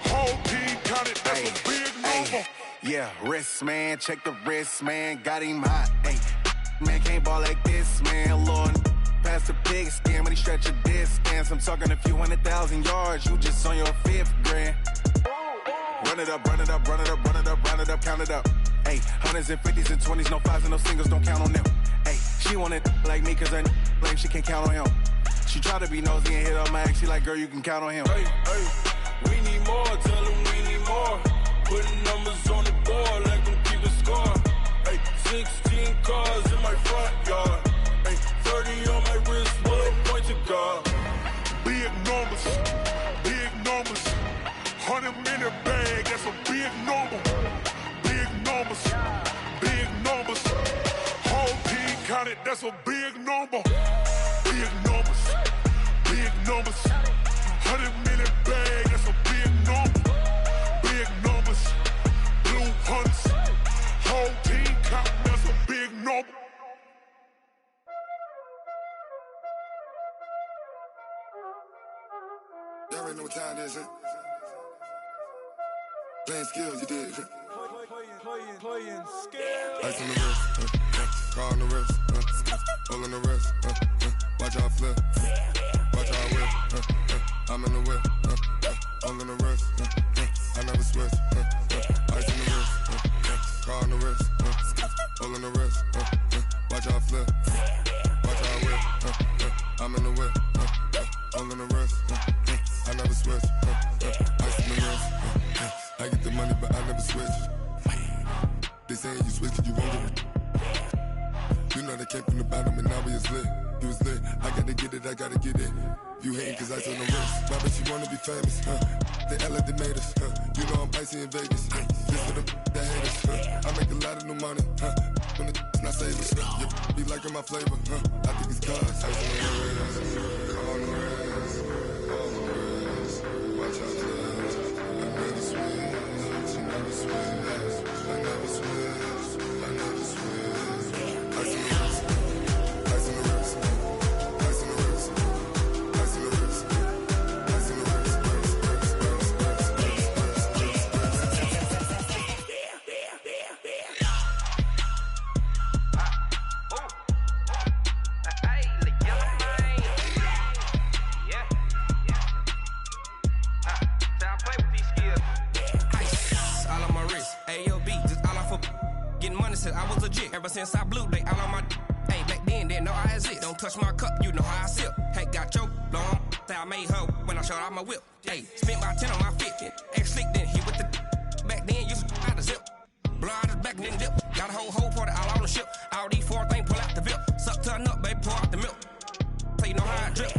whole team counted, that's a big number.
Yeah, wrist man, check the wrist man, got him hot. Ay, man can't ball like this, man. Lord, past the pig skin when he stretch a distance. I'm talking a few 100,000 yards, you just on your 5th grand. Run it up, count it up. Ay, hundreds and 50s and 20s, no 5s and no singles, don't count on them. Ay, she want it like me, cause her like she can't count on him. She try to be nosy and hit up my ex, she like, girl, you can count on him.
Hey, we need more, tell them we need more. Putting numbers on the board, let them keep a score. Hey, 16 cars in my front yard. Hey, 30 on my wrist, bullet point to God.
Big numbers, 100-minute bag, that's a big number. Big numbers, whole team counted, that's a big number. Big numbers, 100-minute bag, that's a big number. Big numbers, blue hunts, whole team counting, that's a big number.
Y'all already know what time it is, huh? Playing skills, you did.
Playing skills.
Ice on the wrist, car on the wrist, hole in the wrist, watch out flip. I'm in the whip, all in the wrist, I never switch, ice in the wrist, car on the wrist, all in the wrist, watch how I flip, watch how I whip, I'm in the whip, all in the wrist, I never switch, ice in the wrist, I get the money but I never switch. They saying you switch 'cause you won't get it. You know they came from the bottom and now we is lit. You was lit, I gotta get it, I gotta get it. You hating 'cause ice on the wrist. Why but you wanna be famous, They act like they made us, You know I'm icy in Vegas, This for the that hate us, I make a lot of new money, When the not savers, You be liking my flavor, I think it's cause ice on the wrist, on the wrist, on the wrist. Watch out, I never switch, I never switch, I never switch, I never switch. Ice on the wrist, ice on the wrist, ice on the wrist, ice on the wrist, ice on the wrist.
I was legit ever since I blew they all on my hey back then didn't know I exist. Don't touch my cup, you know how I sip. Hey, got your long I made her when I showed out my whip. Hey, spent about 10 on my fit. Ex slick then he with the back then used to out the zip. Blow out his back and then dip. Got a whole party all on the ship. All these 4 things pull out the VIP. Suck to a nut, baby, pour out the milk. So you know how I drip.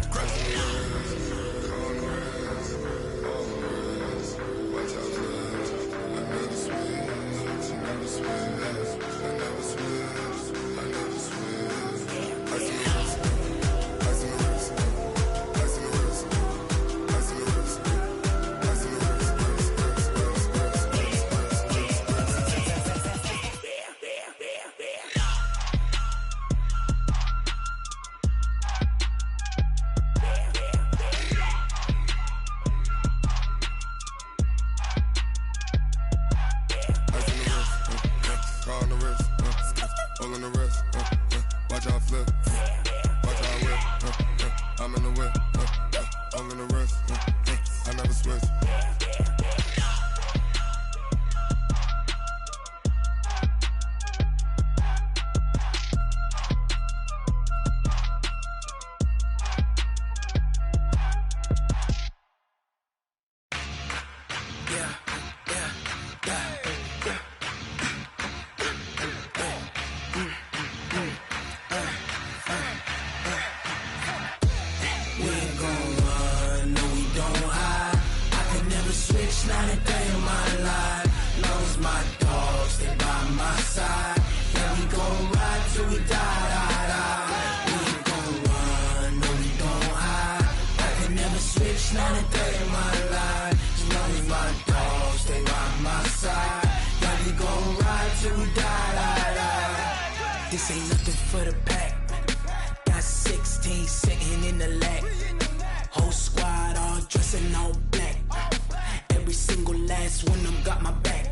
This ain't nothing for the pack. Got 16 sitting in the lag. Whole squad all dressing all black. Every single last one of them got my back.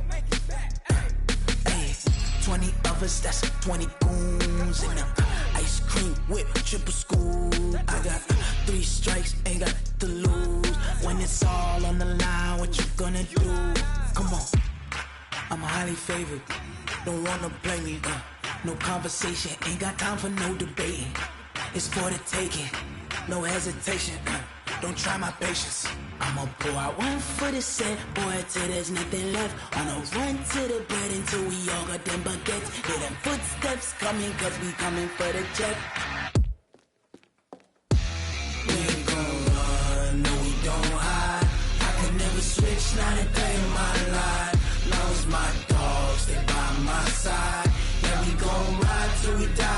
Hey, 20 of us, that's 20 goons in them. Ice cream whip, triple school. I got 3 strikes, ain't got to lose. When it's all on the line, what you gonna do? Come on, I'm highly favored. Don't wanna play me, no conversation, ain't got time for no debating. It's for the taking, no hesitation. Don't try my patience. I'ma pour out one for the set, boy, till there's nothing left. On a run to the bread until we all got them baguettes. Hear them footsteps coming, cause we coming for the check. We ain't gon' run, no we don't hide. I could never switch, not a day in my life. Long as my dogs, they by my side. Yeah, we gon' ride till we die.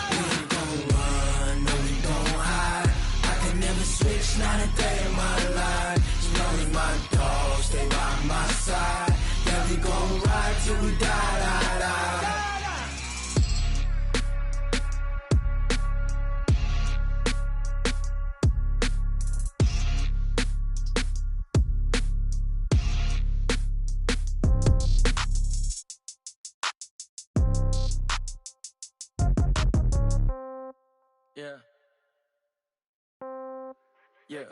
We ain't gon' run, no we don't hide. I could never switch, not a day in my life. As long as my dogs, they by my side. Yeah, we gon' ride till we die.
Yeah.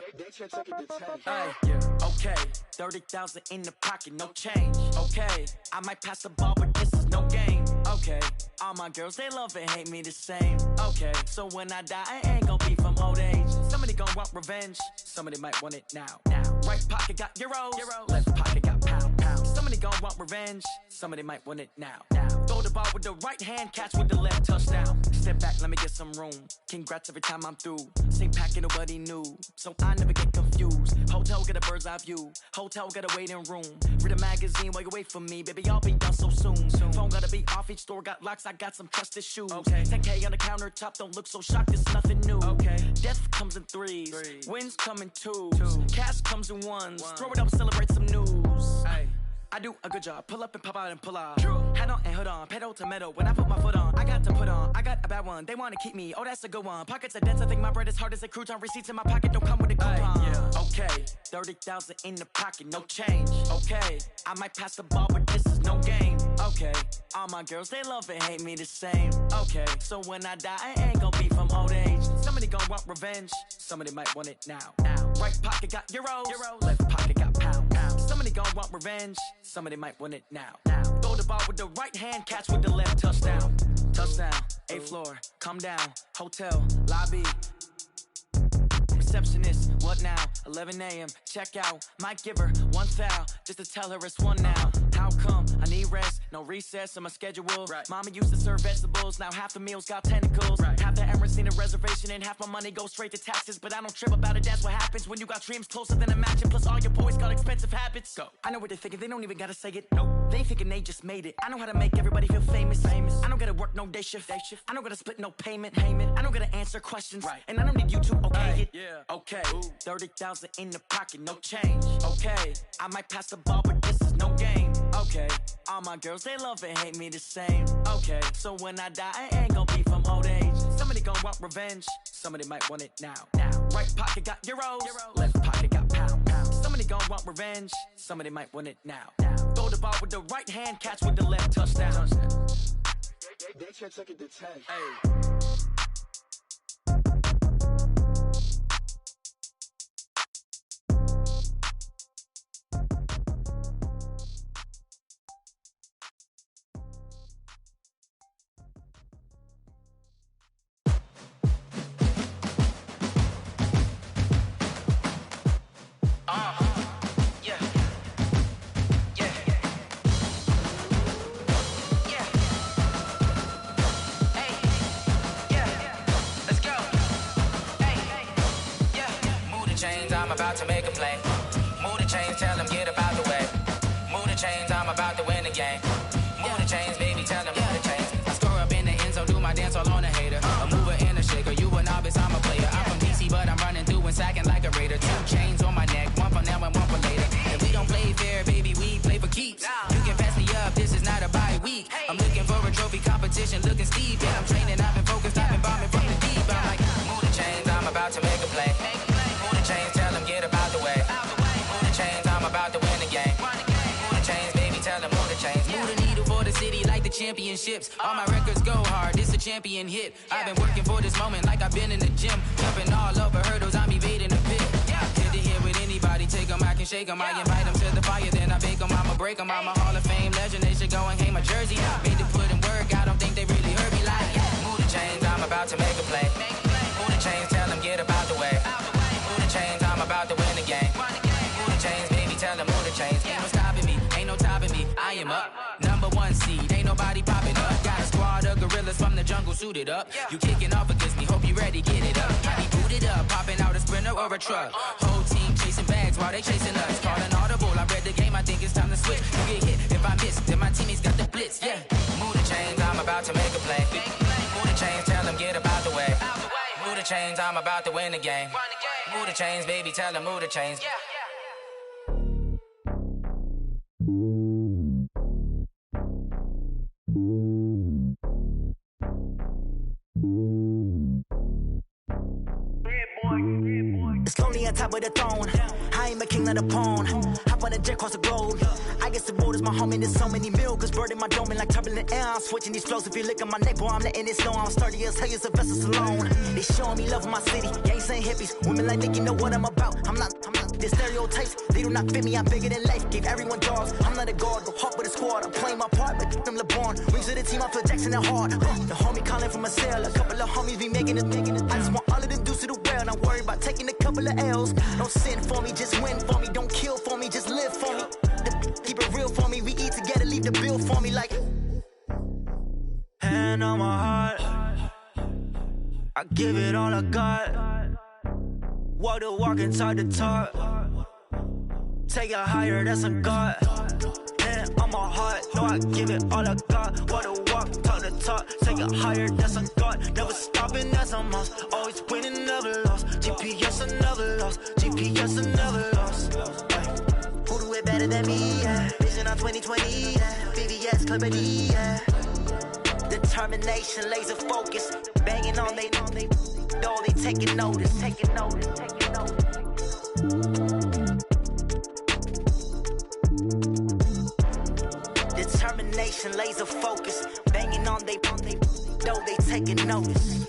Okay. 30,000 in the pocket, no change. Okay. I might pass the ball, but this is no game. Okay. All my girls, they love and hate me the same. Okay. So when I die, I ain't gonna be from old age. Somebody gon' want revenge. Somebody might want it now. Right pocket got euros. Left pocket got pound. Somebody gon' want revenge. Somebody might want it now. Throw the ball with the right hand, catch with the left, touchdown. Step back, let me get some room. Congrats every time I'm through. Same packet, nobody knew, so I never get confused. Hotel get a bird's eye view. Hotel got a waiting room. Read a magazine while you wait for me, baby. I'll be done so soon. Phone gotta be off. Each store got locks. I got some trusted shoes. 10K on the countertop. Don't look so shocked. It's nothing new. Death comes in threes. Wins come in twos. Cash comes in ones. Throw it up, celebrate some news. I do a good job. Pull up and pop out and pull out. Hat on and hood on. Pedal to metal. When I put my foot on, I got to put on. I got a bad one. They want to keep me. Oh, that's a good one. Pockets are dense. I think my bread is hard as a crouton. Receipts in my pocket don't come with a coupon. Okay. 30,000 in the pocket. No change. Okay. I might pass the ball, but this is no game. Okay. All my girls, they love and hate me the same. Okay. So when I die, I ain't gonna be from old age. Somebody gon' want revenge. Somebody might want it now. Right pocket got euros. Left pocket got pound. Somebody gon' want revenge. Somebody might want it now. Throw the ball with the right hand, catch with the left, touchdown. Touchdown, 8th floor, come down, hotel, lobby. Receptionist, what now? 11 a.m., check out. Might give her one foul, just to tell her it's one now. How come? I need rest, no recess in my schedule. Mama used to serve vegetables, now half the meals got tentacles. Half the Emirates need a reservation and half my money goes straight to taxes. But I don't trip about it, that's what happens when you got dreams closer than a match. And plus all your boys got expensive habits. Go. I know what they're thinking, they don't even gotta say it. Nope. They thinking they just made it. I know how to make everybody feel famous. I don't gotta work no day shift. I don't gotta split no payment. I don't gotta answer questions. And I don't need you to okay it. Okay, 30,000 in the pocket, no change. Okay, I might pass the ball, but this is no game. Okay, all my girls, they love and hate me the same. Okay, so when I die, I ain't gonna be from old age. Somebody gon' want revenge. Somebody might want it now. Right pocket got euros. Left pocket got pound. Somebody gon' want revenge. Somebody might want it now. Throw the ball with the right hand, catch with the left, touchdown.
They check it to 10.
About to make a play. Move the chains, tell them get up out the way. Move the chains, I'm about to win the game. Move the chains, baby, tell them move the chains. I score up in the end zone, do my dance all on a hater. A mover and a shaker, you a novice, I'm a player. I'm from DC, but I'm running through and sacking like a raider. 2 chains on my neck, one for now and one for later. And we don't play fair, baby, we play for keeps. You can pass me up, this is not a bye week. I'm looking for a trophy competition, looking steep. Yeah, I'm training, I've been focused, I've been bombing from the deep. I'm like, move the chains, I'm about to make a play. Move the chains, tell them get up out the way. Move the chains, I'm about to win the game. Move the chains, baby, tell them move the chains. Move the needle for the city like the championships. All my records go hard, this a champion hit. I've been working for this moment like I've been in the gym. Jumping all over hurdles, I'm evading the pit. Hit to hit with anybody, take them, I can shake them. I invite them to the fire, then I bake them, I'ma break them. I'm a Hall of Fame legend, they should go and hang my jersey. Made to put in work, I don't think they really heard me like. Move the chains, I'm about to make a play. Move the chains, tell them get up out the way. Move the chains, I'm about to win the game. Move the chains, baby, tell them move the chains. Ain't no stopping me, ain't no topping me. I am up, #1 seed, ain't nobody popping up. Got a squad of gorillas from the jungle suited up. You kicking off against me, hope you ready, get it up. I be booted up, popping out a Sprinter or a truck. Whole team chasing bags while they chasing us. Calling audible, I read the game, I think it's time to switch. You get hit, if I miss, then my teammates got the blitz, yeah. Move the chains, I'm about to make a play. Move the chains, tell them get up out the way. Move the chains, I'm about to win the game. Move the chains, baby, tell them move the chains.
It's lonely on top of the throne. I ain't a king of the pawn. Hop on a jet across the globe. I guess the road is my home and there's so many milk. Bird in my dome and like turbulent air. I'm switching these flows. If you look at my neck, boy, I'm letting it slow. I'm sturdy as hell, as a vessel alone. They showing me love in my city. Gangsta and hippies. Women like Nick, you know what I'm about. I'm not the stereotypes. They do not fit me. I'm bigger than life. Gave everyone dogs. I'm not a guard, but hawk with a squad. I'm playing my part, but I'm LeBron. Wings of the team, I feel Jackson and hard. The homie calling from a cell. A couple of homies be making it. I just want all of them dudes to the well. Not worry about taking a couple of L's. Don't sin for me, just win for me. Don't kill for me, just live for me. Keep it real for me. We eat together, leave the bill for me like. Hand on my heart, I give it all I got. Walk the walk and talk the talk. Take it higher, that's a God. Hand on my heart, no, I give it all I got. Walk the walk, talk the talk. Take it higher, that's a God. Never stopping, that's a must. Always winning, never lost. GPS, I never lost. GPS, I never lost. Who do it better than me? Yeah. Vision on 2020. Yeah. VVS, Clarity. Yeah. Determination, laser focus. Banging on they know they taking notice. Taking notice. Determination, laser focus. Banging on they know they taking notice.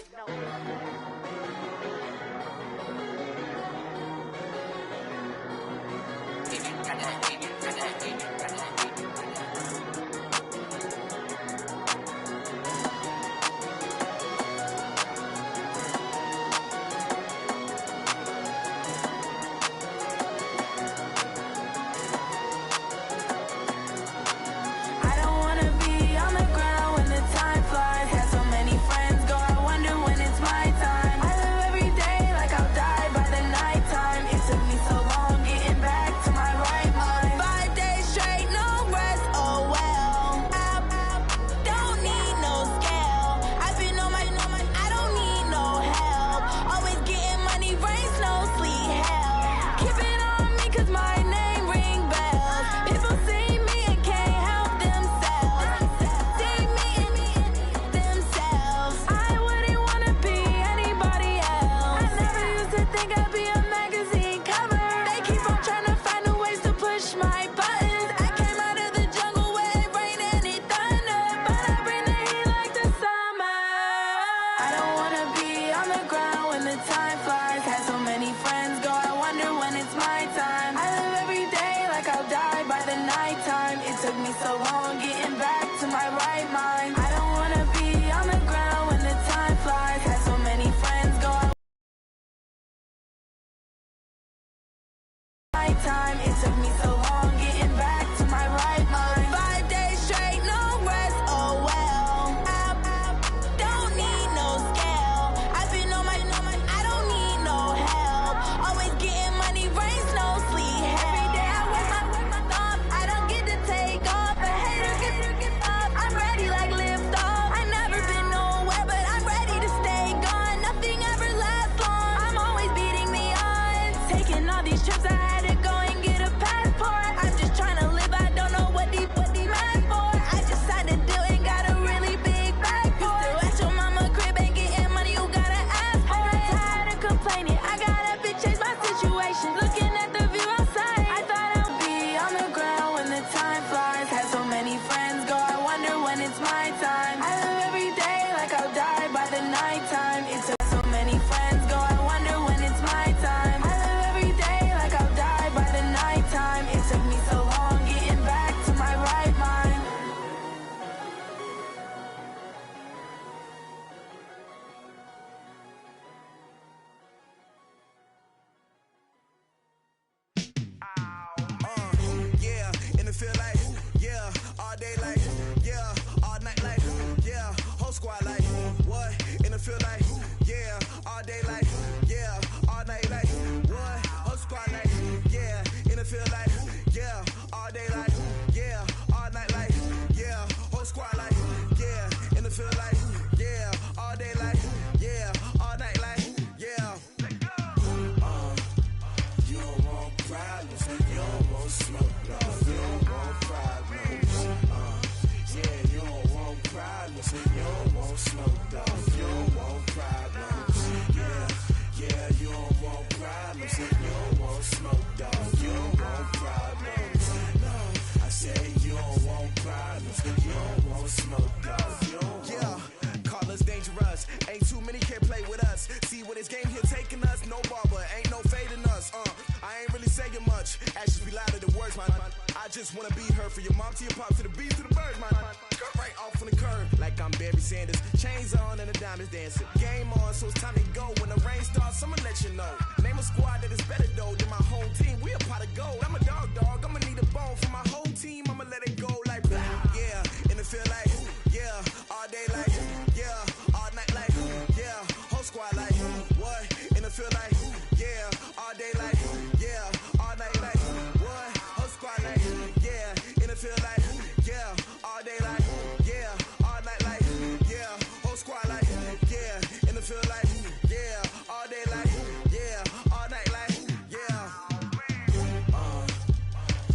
just wanna be her. For your mom to your pop to the beat to the bird, man. Cut right off on the curb, like I'm Barry Sanders. Chains on and the diamonds dancing. Game on, so it's time to go. When the rain starts, I'ma let you know. Name a squad that is better though than my home team. We a pot of gold. I'm a dog. I'ma need a bone for my whole team. I'ma let it go like blah. Yeah, and it feel like yeah, all day like yeah, all night like yeah, whole squad like what? And it feel like yeah, all day like yeah, all night like what? Whole squad like yeah, and it feel like yeah, all day like yeah, all night like yeah, whole squad like yeah, and it feel like yeah, all day like yeah, all night like yeah.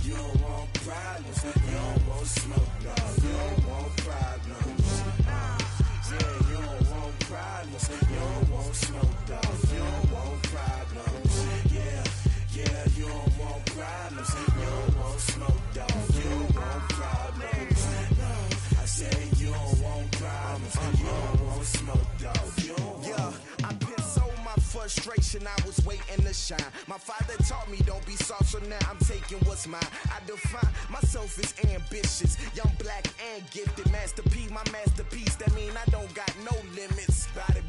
You don't want problems, you don't want smoke, dog. You don't want problems. Yeah, you don't want problems, you don't want smoke, dog. You don't want problems. Yeah, you don't want problems, you don't want smoke, dog. You don't want problems. No, I said you don't want problems, you don't want smoke, dog. You don't want.
I put so my frustration, I was waiting to shine. My father taught me don't be soft, so now I'm taking what's mine. I define myself as ambitious, young, black, and gifted. Masterpiece, my masterpiece, that mean I don't got no limits. Bout it,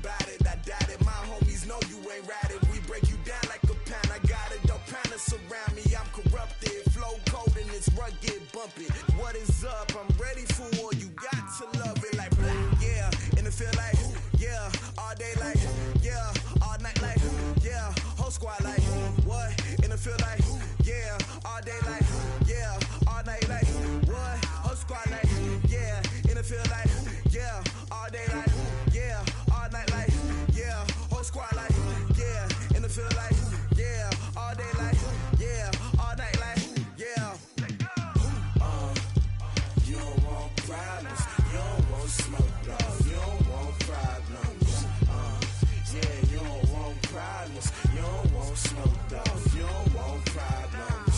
I doubt it. My homies know you ain't ride it. We break you down like a pound. I got it, don't pound to surround me. I'm corrupted, flow cold and it's rugged, bumpy. What is up? I'm ready for war. You got to love it like black, yeah. And it feel like yeah, all day like yeah, all night like yeah, whole squad like what? And it feel like yeah, all day like yeah, all night like what? Whole squad like yeah, and it feel like yeah, all day like yeah, all night like yeah, whole squad like yeah, and it feel like yeah, all day like yeah, all night like yeah.
You don't want problems, you don't want smoke, dog. You don't want problems. Yeah, you don't want problems, you don't want smoke, dog. You don't want problems.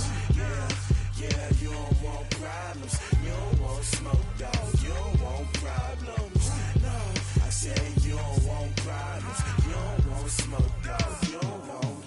Yeah, you don't want problems, you don't want smoke, dog. You don't want problems. No, I said you don't want problems, you don't want smoke, dog. You don't want.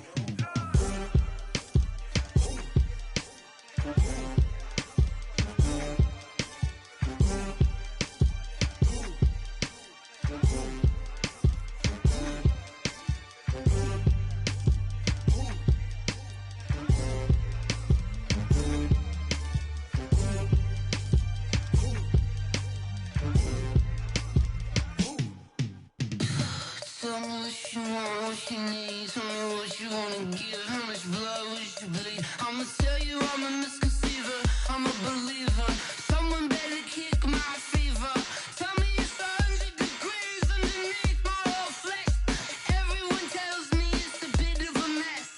Tell me what you want, what you need. Tell me what you wanna give. How much blood would you bleed? I'ma tell you I'm a misconceiver, I'm a believer. Someone better kick my fever. Tell me it's 100 degrees underneath my whole flesh. Everyone tells me it's a bit of a mess.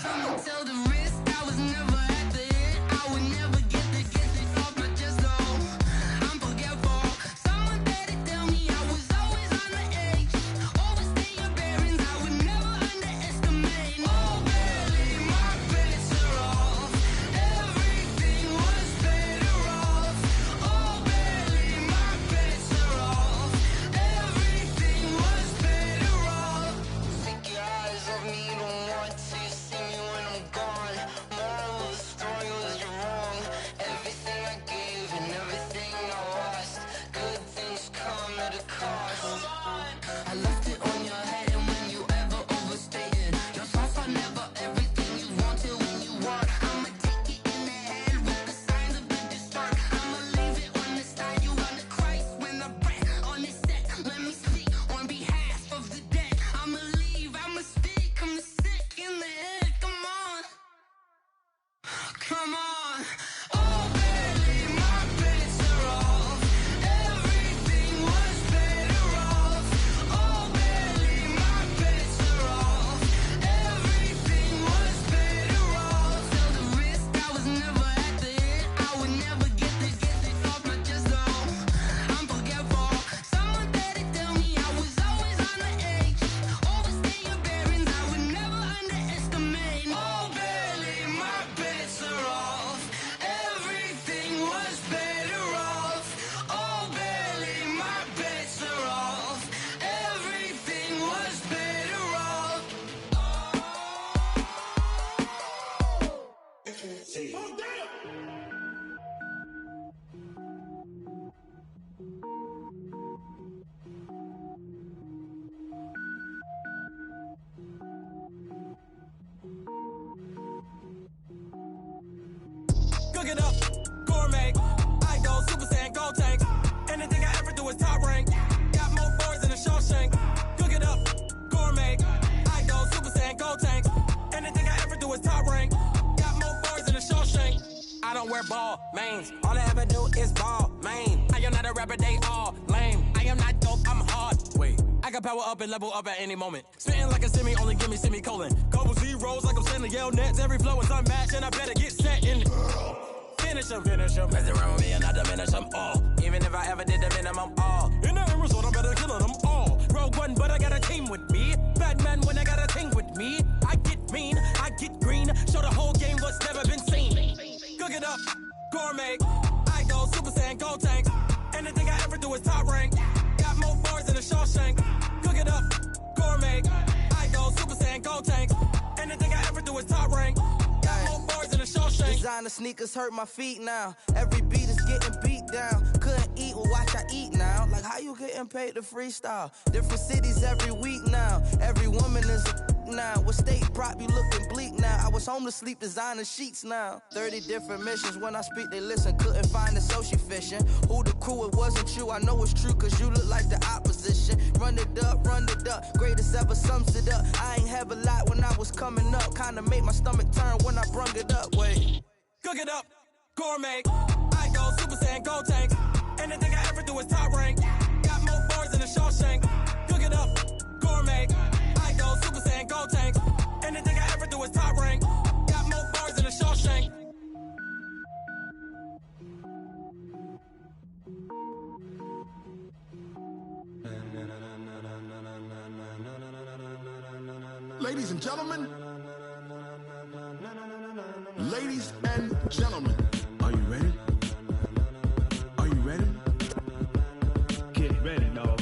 I'ma tell the risk I was never at the end. I would never get it off my chest though. I'm forgetful. Someone better tell me I was always on the edge. Overstay your bearings, I would never underage.
it up, gourmet. I go Super Saiyan, gold tank. Anything I ever do is top rank. Got more boards than a Shawshank. Cook it up, gourmet. I go Super Saiyan, gold tank. Anything I ever do is top rank. Got more boards than a Shawshank. I don't wear ball mains. All I ever do is ball main. I am not a rapper, they all lame. I am not dope, I'm hard. Wait, I can power up and level up at any moment. Spitting like a semi, only give me semicolon. Couple zeros like I'm sending yell nets. Every flow is unmatched and I better get set in. Finish them. Mess around with me and I diminish them all. Even if I ever did the minimum all. In the end result, I better kill them all. Rogue One, but I got a team with me. Batman when I got a thing with me. I get mean, I get green. Show the whole game what's never been seen. Cook it up, gourmet. I go Super Saiyan, gold tank. Anything I ever do is top rank. Got more bars than a Shawshank. Cook it up, gourmet. I go Super Saiyan, gold tank. Anything I ever do is top rank. Got more bars than a Shawshank.
Designer sneakers hurt my feet now. Every beat is getting beat down. Couldn't eat, well watch I eat now. Like how you getting paid to freestyle? Different cities every week now. Every woman is a now. What state prop you looking bleak now? I was home to sleep designer sheets now. 30 different missions. When I speak they listen. Couldn't find it so she fishing. Who the crew? It wasn't you. I know it's true cause you look like the opposition. Run it up, greatest ever sums it up. I ain't have a lot when I was coming up. Kinda made my stomach turn when I brung it up. Wait,
cook it up, gourmet. I go Super Saiyan, gold tank. Anything I ever do is top rank. Got more bars than a Shawshank. Cook it up, gourmet. I go Super Saiyan, gold tank. Anything I ever do is top rank. Got more bars than a Shawshank.
Ladies and gentlemen, are you ready? Are you ready? Get ready, dog.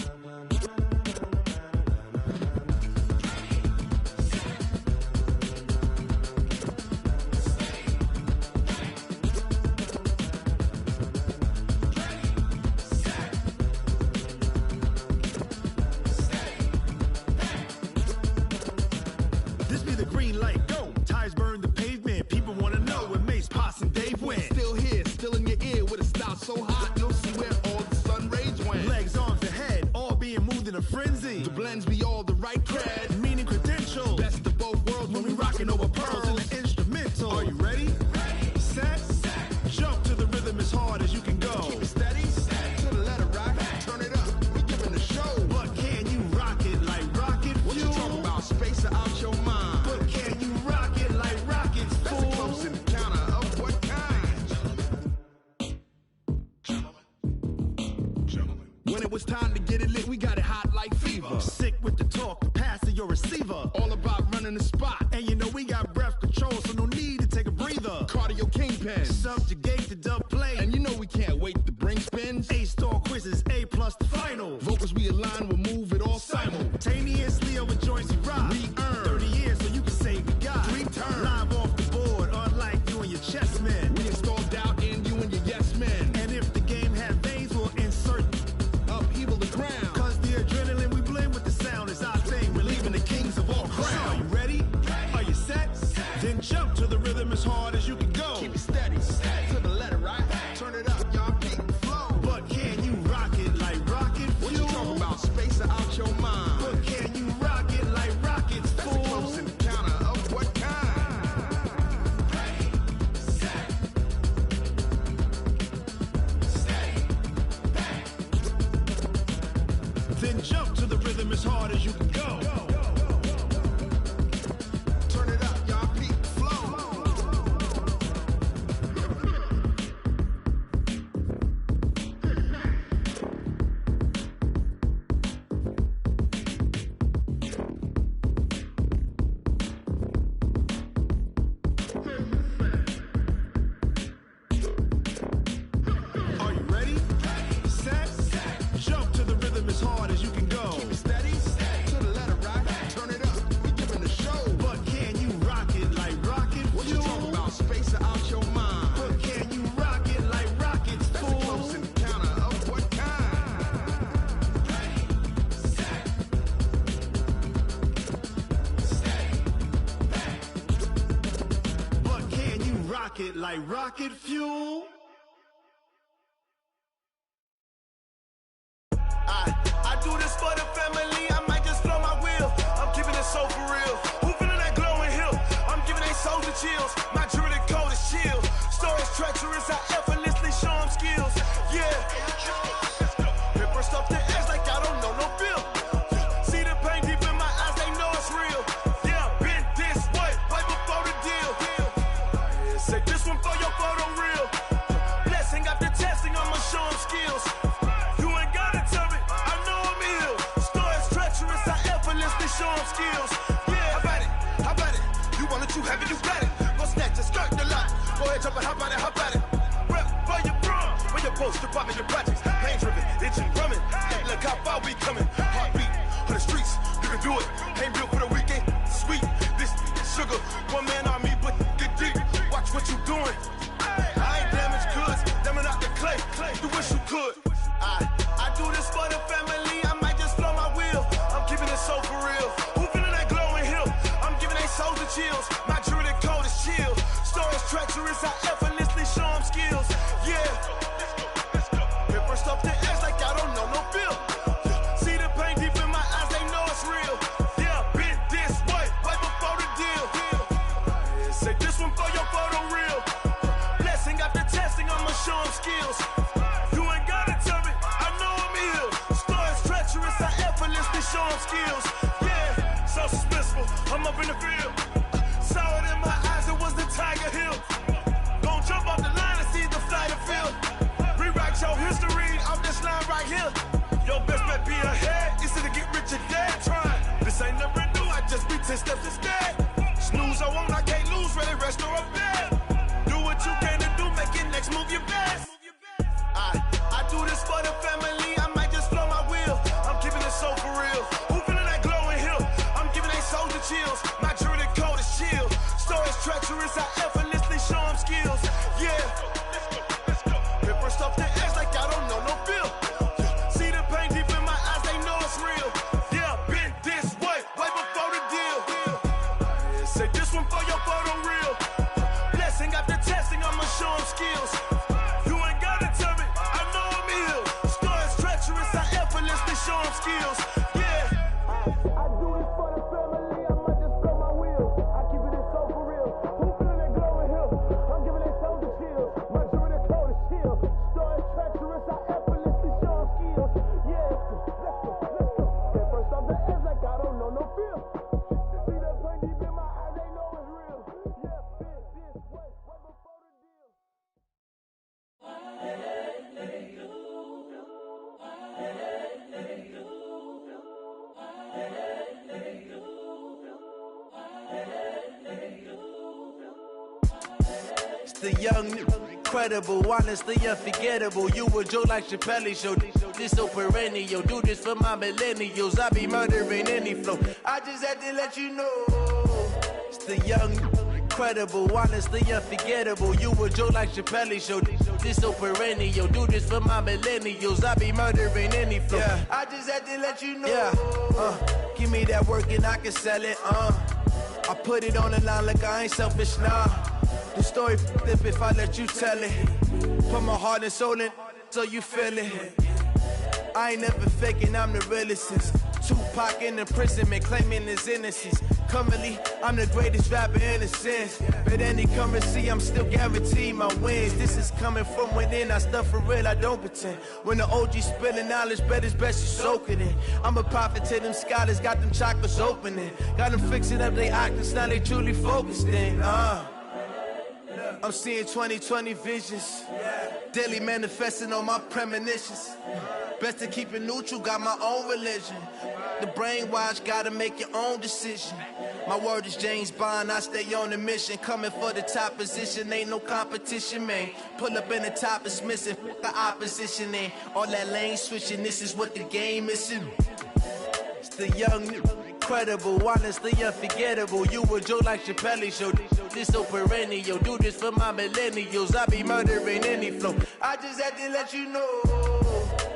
This be the green light, go. Tires burn the pavement. People wanna know where Mace, Potts, and Dave went. Still here, still in your ear with a style so hot, you'll see where all the sun rays went. Legs, arms, and head, all being moved in a frenzy. The blends be all the right cred, meaning credentials. Best of both worlds when we rockin' over pearls in the instrumental. Are you ready? Set, jump to the rhythm as hard as you can go. Keep it steady, to the letter rock, turn it up, we giving the show. But can you rock it like rocket fuel? What you talking about, space or out your mind? But can you rock it like rockets, fool? That's a close encounter of what kind? When it was time to get it lit, we got it hot like fever. Sick with the talk, the pass to your receiver. All about running the spot. And you know we got breath control, so no need to take a breather. Cardio kingpin, subjugate the dub play. And you know we can't wait to bring spins. A-star quizzes, A+ the final. Vocals we align, we'll move it all simultaneously over joints we rock. We earn 30 years so you can say we got 3 turns. Live off the board, unlike you and your chess men. We install doubt in you and your yes men. And if the game had veins, we'll insert upheaval the ground. Cause the adrenaline we blend with the sound is our thing. We're leaving the kings of all crowns. Are you ready? Are you set? Then jump to the rhythm as hard as you can go. Keep it steady, to the letter right. Turn it up, y'all keep the flow. But can you rock it like rocket fuel? What you talking about, space or out your mind? But can you rock it like rockets, fool? That's a close encounter of what kind? Then jump to the rhythm as hard as you can go. Turn it up, y'all peep the flow. Are you ready? Set, jump to the rhythm as hard as you can go. Keep it steady, to the letter right. Turn it up, we giving the show. But can you rock it like rocket fuel? What you talking about, space or out your mind? But can you rock it like rockets, fool? That's a close encounter of what kind? But can you rock it like rocket fuel?
on your post, strip out in your projects. Pain driven, itching, drumming. Hey, look how far we coming. Heartbeat on the streets, you can do it. Ain't built for the weekend. Sweet, this sugar, one man army, but get deep. Watch what you doing. I ain't damaged goods, damn out the clay. You wish you could. I do this for the family. I might just blow my wheel. I'm keeping it so for real. Who feeling that glowing hill? I'm giving they souls the chills. My jewelry code is chill. Stories treacherous, I effortlessly show them skills. Yeah. Paper stuff the edge like I don't know no feel. See the pain deep in my eyes, they know it's real. Yeah, been this way, right before the deal. Say this one for your photo real. Blessing after testing, I'ma show them skills. You ain't gotta tell me, I know I'm ill. Stories treacherous, I effortlessly show them skills. Yeah, so suspenseful, I'm up in the field. Saw it in my eyes, it was the Tiger Hill. Gon' jump off the line and see the flight of field. Rewrite your history off this line right here. Your best bet be ahead, it's to get rich or dead trying. This ain't never new, I just be 10 steps instead. Snooze I won't, I can't lose, ready, rest or a bed. Do what you can to do, make it next move your best. I do this for the family, I might just blow my wheel. I'm keeping it so for real. Who feeling that glowing hill? I'm giving they souls the chills. My jewelry code is chill. Stories treacherous, I effortlessly show them skills. Yeah. Paper stuff the edge like I don't know no feel. See the pain deep in my eyes, they know it's real. Yeah, been this way, way before the deal. Say this one for your photo real. Blessing after testing, I'ma show them skills. You ain't gotta tell me, I know I'm ill. Stories treacherous, I effortlessly show them skills. Yeah. I do this for the family, I might just blow my wheel. I keep it so for real. Who feeling that glowing hill? I'm giving they souls the chills. My jewelry code is chill. Stories treacherous, I effortlessly show them skills. Yeah, let's go. That first off the edge like I don't know no feel. See that pain deep in my eyes, they know it's real. Yeah, been this way, way before the deal.
It's the young, incredible, honestly unforgettable. You a Joe like Chappelle show. This so perennial. Do this for my millennials. I be murdering any flow. I just had to let you know. It's the young, incredible, honestly unforgettable. You a Joe like Chappelle show. This so perennial. Do this for my millennials. I be murdering any flow. Yeah. I just had to let you know. Yeah. Give me that work and I can sell it. I put it on the line like I ain't selfish, nah. The story f***ed if I let you tell it. Put my heart and soul in so you feel it. I ain't never faking, I'm the realest since Tupac in imprisonment, claiming his innocence. Currently, I'm the greatest rapper in a sense. But any currency, I'm still guaranteed my wins. This is coming from within, I stuff for real, I don't pretend. When the OG spilling knowledge, bet it's best you soak it in. I'm a prophet to them scholars, got them chakras opening. Got them fixing up they octaves, now they truly focused in. I'm seeing 2020 visions. Daily manifesting on my premonitions. Best to keep it neutral, got my own religion. The brainwash, gotta make your own decision. My word is James Bond, I stay on the mission. Coming for the top position, ain't no competition, man. Pull up in the top is missing, the opposition ain't. All that lane switching, this is what the game is. It's the young, incredible, honestly unforgettable. You a Joe like Chappelle show. This so perennial. Do this for my millennials. I be murdering any flow. I just had to let you know.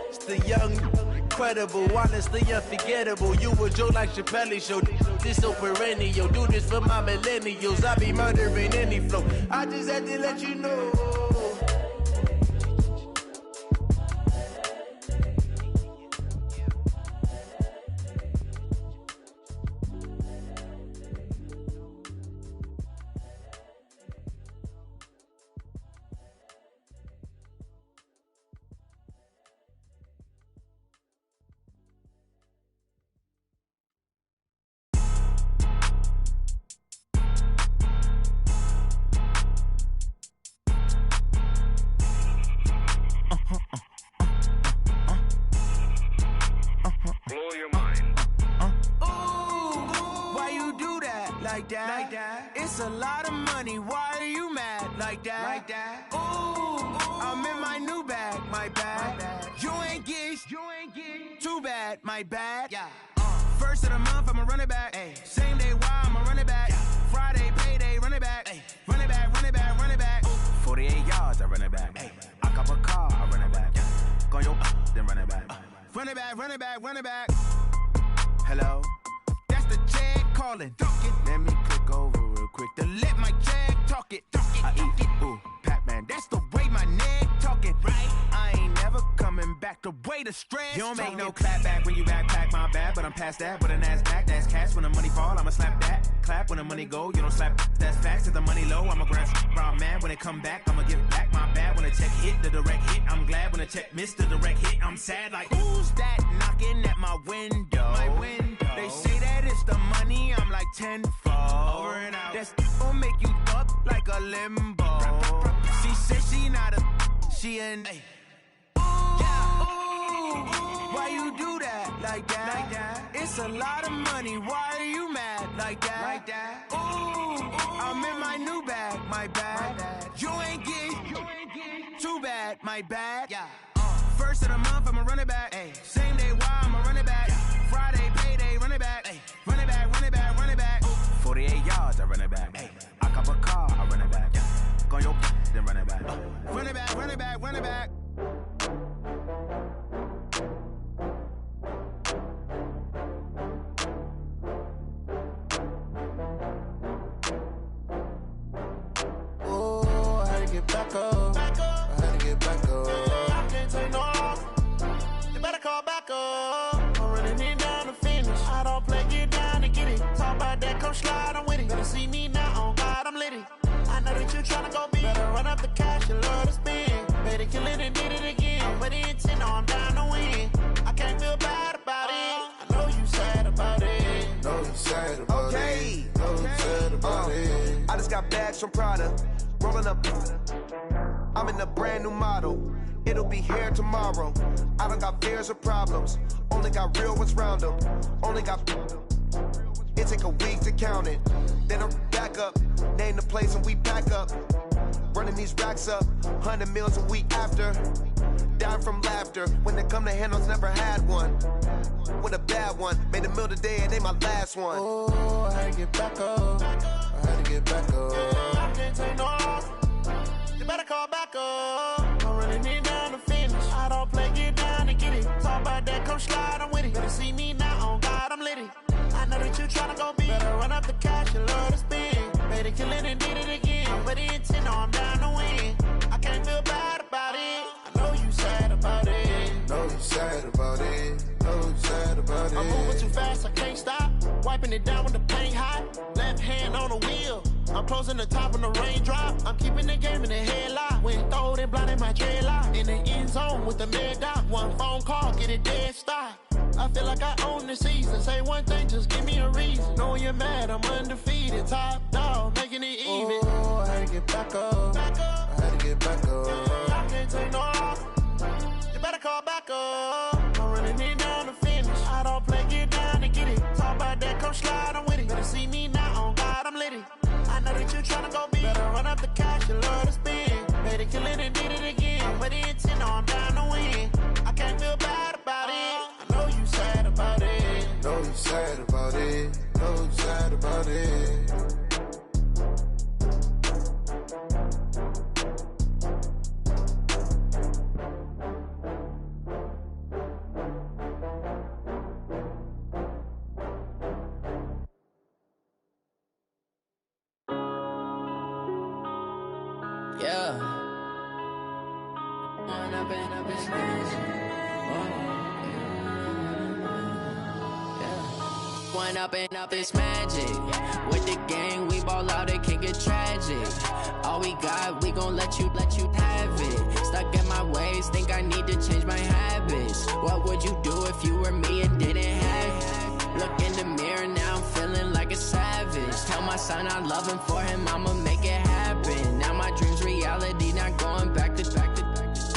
It's the young, incredible, honestly unforgettable. You a Joe like Chappelle show. This so perennial. Do this for my millennials. I be murdering any flow. I just had to let you know. Like that. It's a lot of money. Why are you mad? Like that. Ooh, I'm in my new bag. bad, my bad. Yeah. First of the month, I'ma run it back. Ay. Same day, why I'ma run it back. Yeah. Friday, payday, run it back. Ay. Run it back, run it back, run it back. Ooh. 48 yards, I run it back. Ay. I cop a car, I run it back. Yeah. Go your then run it back. Run it back, run it back, run it back. Hello? That's the jag calling. Talk it. Let me click over real quick to let my jag talk it. I eat, ooh, Pac-Man. That's the way my neck talking. Right? I ain't never coming back the way the stress. You don't make no clap back when you backpack, my bad. But I'm past that with an ass back. That's cash when the money fall. I'ma slap that. Clap when the money go. You don't slap. That's facts. Cause the money low. I'ma grab raw man when it come back. I'ma give back my bad when the check hit the direct hit. I'm glad when the check missed the direct hit. I'm sad like who's that knocking at my window? My window. They say that it's the money. I'm like tenfold. Over and out. That's gon' make you up like a limbo. She said she not a. She an. Ay. Why you do that like that? Like that? It's a lot of money. Why are you mad like that? Like that? Ooh, I'm in my new bag. My bad. You ain't get too bad. My bad. Yeah. First of the month, I'ma run it back. Ay. Same day, why I'ma run it back. Friday, payday, run it back. Ay. Run it back, run it back, run it back. Ooh. 48 yards, I run it back. Ay. I cop a car, I run it back. Yeah. Go your then run it back. Run it back, run it back, run it back.
Get back up. I had to get back up. I can't take no loss. You better call back up. I'm running it down to finish. I don't play, get down and get it. Talk about that, come slide, I'm with it. Better see me now, on God, I'm litty. I know that you tryna go big. Better run up the cash, you love to spend. Better kill it and did it again. I'm with the intent, no, I'm down to win. I can't feel bad about it. I know you sad about it.
Know you sad about it. Know you sad about it. I just got bags from Prada. Rolling up, I'm in a brand new model. It'll be here tomorrow. I don't got fears or problems. Only got real ones round them. Only got. It take a week to count it. Then I'm back up. Name the place and we back up. Running these racks up. 100 meals a week after. Dying from laughter. When they come to handles, never had one. With a bad one. Made a meal today and they my last one.
Oh, I had to get back up. I had to get back up. I can't take no loss. You better call back up. I'm running it down to finish. I don't play, get down and get it. Talk about that, come slide, I'm with it. Better see me now, on God, I'm litty. I know that you tryna go big. Better run up the cash, you love to spend. Better kill it and did it again. But the intent, no, I'm down to win. I can't feel bad about it. I know you sad about it.
Know you sad about it. Know you sad about it.
I'm moving too fast, I can't stop. Wiping it down with the paint hot. Left hand on the wheel. I'm closing the top when the raindrop. I'm keeping the game in the headlock. When throwed and blinded my dreadlock. In the end zone with the mad dot. One phone call, get it dead stop. I feel like I own the season. Say one thing, just give me a reason. Knowing you're mad, I'm undefeated. Top dog, making it even.
Oh, I had to get back up. I had to get back up.
I can't take no loss. You better call back up. I'm running it down to finish. I don't play, get down and get it. Talk about that, come slide, I'm with it. Better see me now, on God, I'm litty. I know that you tryna go big. Better run up the cash, you love to spend. Better kill it and did it again. But the intent, no, I'm down to win. I can't feel bad about it. I know you sad about it.
Know you sad about it. Know you sad about it.
Yeah. One up and up is magic. With the gang, we ball out, it can get tragic. All we got, we gon' let you have it. Stuck in my ways, think I need to change my habits. What would you do if you were me and didn't have it? Look in the mirror, now I'm feeling like a savage. Tell my son I love him, for him I'ma make it happen. Now my dream's reality, not going back to.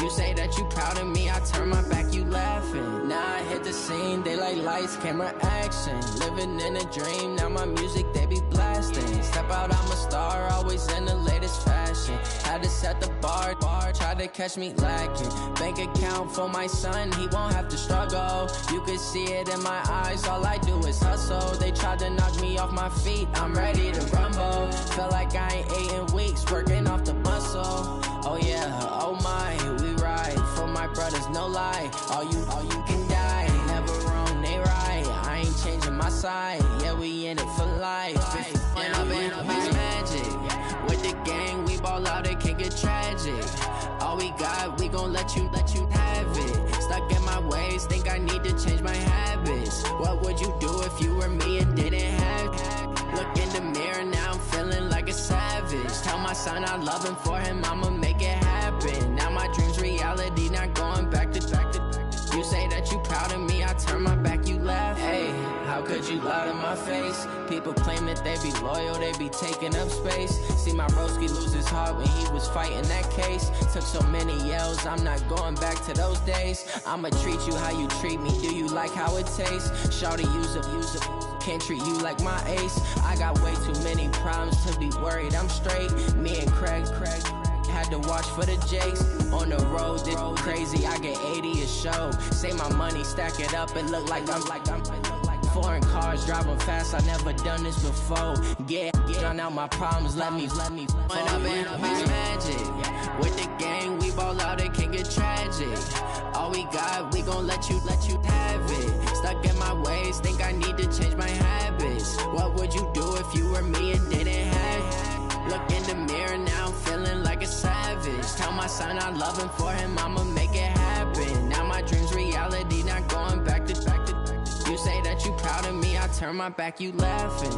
You say that you proud of me, I turn my back, you laughing. Now I hit the scene, they like lights, camera, action. Living in a dream, now my music, they be blasting.
step out, I'm a star, always in the latest fashion. Had to set the bar, try to catch me lacking. Bank account for my son, he won't have to struggle. You can see it in my eyes, all I do is hustle. They tried to knock me off my feet, I'm ready to rumble. Felt like I ain't ate in weeks, working off the muscle. Oh yeah, oh my, we ride for my brothers, no lie. All you can die, never wrong, they right. I ain't changing my side, yeah, we in it for life. And I've been magic. With the gang, we ball out, it can get tragic. All we got, we gon' let you have it. Stuck in my ways, think I need to change my habits. What would you do if you were me and didn't have it? Look in the mirror, now I'm feeling like a savage. Tell my son I love him, for him I'ma make it happen. Now my dream's reality, not going back to. You say that you proud of me, I turn my back, you laugh. Hey, how could you lie to my face? People claim that they be loyal, they be taking up space. See my broski lose his heart when he was fighting that case. Took so many yells, I'm not going back to those days. I'ma treat you how you treat me, do you like how it tastes? Shawty, use up, can't treat you like my ace. I got way too many problems to be worried, I'm straight. Me and Craig had to watch for the Jakes. On the road, this crazy, I get 80 a show. Say my money, stack it up, it look like I'm foreign cars, driving fast, I never done this before. Get drown out my problems, let me When I've been magic. With the gang, we ball out, it can get tragic. All we got, we gon' let you have it. Stuck in my ways, think I need to change my habits. What would you do if you were me and didn't have it? Look in the mirror, now I'm feeling like a savage. Tell my son I love him, for him I'ma make it happen. Now my dream's reality, not going back to. You say that you proud of me, I turn my back, you laughing.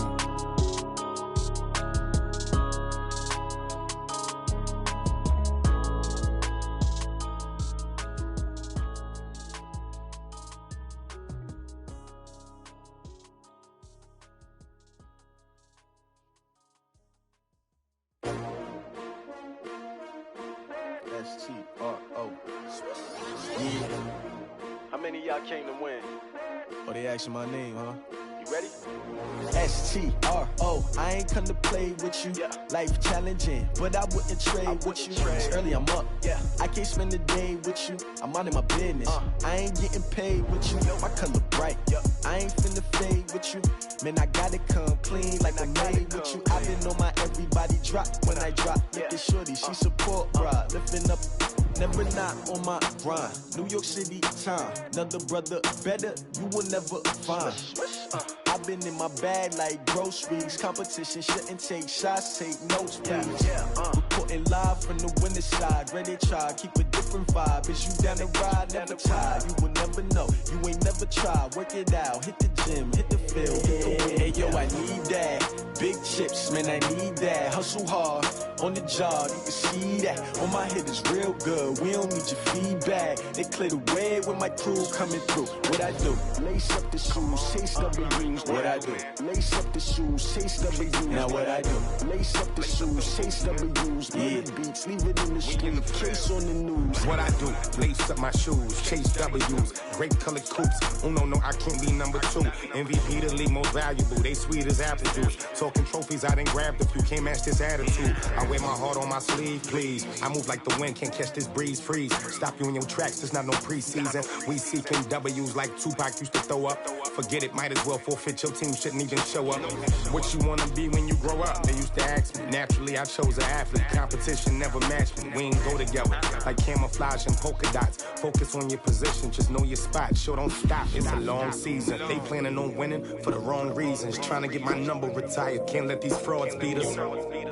S-T-R-O. Yeah. How many of y'all came to win? Oh, they asking my name, huh? You ready? S-T-R-O. I ain't come to play with you. Yeah. Life challenging, but I wouldn't trade with you. It's early, I'm up. Yeah. I can't spend the day with you. I'm minding my business. I ain't getting paid with you. My color bright. I ain't finna fade with you. Man, I gotta come clean like I'm made with you. I've been on my everybody drop when I drop. Look at shorty, she support, bruh. Lifting up, never not on my grind. New York City time, another brother better, you will never find. I've been in my bag like groceries. Competition shouldn't take shots, take notes, please. Reporting live from the winter side. Ready to try, keep a different vibe. Is you down the ride, never tired. You will never know, you ain't never tried. Work it out, hit the gym, hit the field. Hey yo, I need that. Big chips, man, I need that. Hustle hard, on the job, you can see that. On my head is real good, we don't need your feedback. They clear the way with my crew coming through. What I do? Lace up the shoes, chase W's. What I do? Lace up the shoes, chase W's. Now what I do? Lace up the shoes, chase W's. Yeah. Beats, leave it in the street, case on the news.
What I do? Lace up my shoes, chase W's. Grape colored coops. Oh no, I can't be number 2. MVP the league most valuable. They sweet as apple juice. Talking trophies, I done grabbed a few. Can't match this attitude. I wear my heart on my sleeve, please. I move like the wind, can't catch this breeze. Freeze. Stop you in your tracks, there's not no preseason. We seeking W's like Tupac used to throw up. Forget it, might as well forfeit. Your team shouldn't even show up. What you wanna be when you grow up? They used to ask me. Naturally, I chose an athlete. Competition never matched me. We ain't go together. Like camouflage and polka dots. Focus on your position, just know your spot. Sure, don't stop. It's a long season. They planning on winning for the wrong reasons. Trying to get my number retired. Can't let these frauds beat us.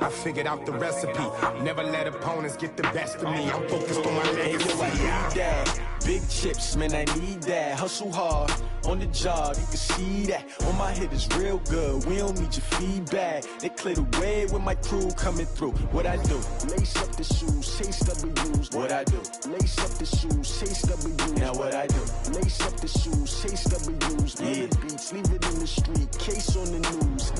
I figured out the recipe. Never let opponents get the best of me. I'm focused on my legacy.
I need that. Big chips, man, I need that. Hustle hard, on the job, you can see that. On my head is real good, we don't need your feedback. They clear the way with my crew coming through. What I do? Lace up the shoes, chase W's. What I do? Lace up the shoes, chase W's. Now what I do? Lace up the shoes, chase W's. Yeah. Beats, leave it in the street, case on the news.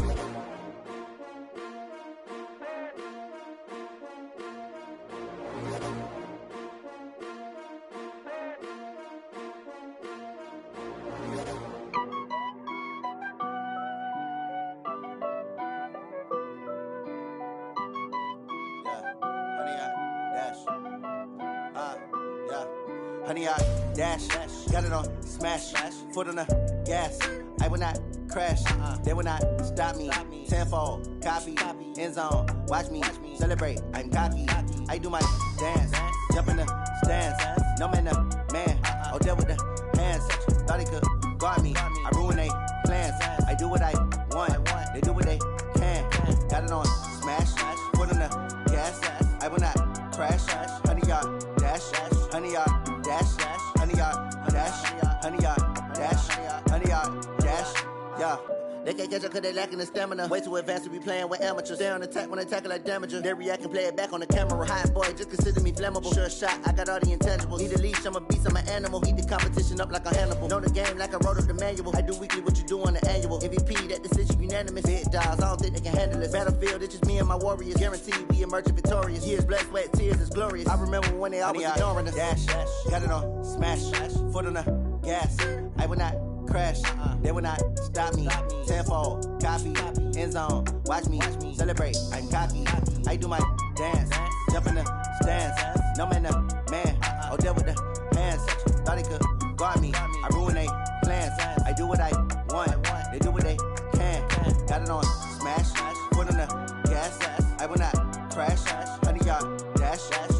100-yard dash. Got it on smash. Foot on the gas. I will not crash. They will not stop me. Tenfold, copy, end zone. Watch me celebrate. I'm cocky. I do my dance. Jump in the stands. No man, the man. Oh, deal with the hands. Thought he could guard me. I ruin they plans. I do what I want. They do what they can. Got it on smash. Foot on the gas. I will not crash. 100-yard dash. 100-yard dash. 100-yard dash. 100-yard dash. 100-yard dash. Yeah. They can't catch up cause they lacking the stamina. Way too advanced to be playing with amateurs. Stay on attack when they tackle like damager. They react and play it back on the camera. Hot boy, just consider me flammable. Sure shot, I got all the intangibles. Need a leash, I'm a beast, I'm an animal. Eat the competition up like a Hannibal. Know the game like I wrote up the manual. I do weekly what you do on the annual. MVP, that decision unanimous. Big dogs, I don't think they can handle this. Battlefield, it's just me and my warriors. Guaranteed we emerge victorious. Years, blood, sweat, tears, it's glorious. I remember when they always ignoring us. Dash, got it on smash. Foot on the gas. I will not crash. They will not stop me. Tenfold, copy, end zone. Watch me celebrate. I'm cocky. I do my dance. Jump in the stands. No man, the man. Oh, deal with the hands. Thought he could guard me. I ruin they plans. I do what I want. They do what they can. Got it on smash. Foot on the gas. I will not crash. 100-yard dash.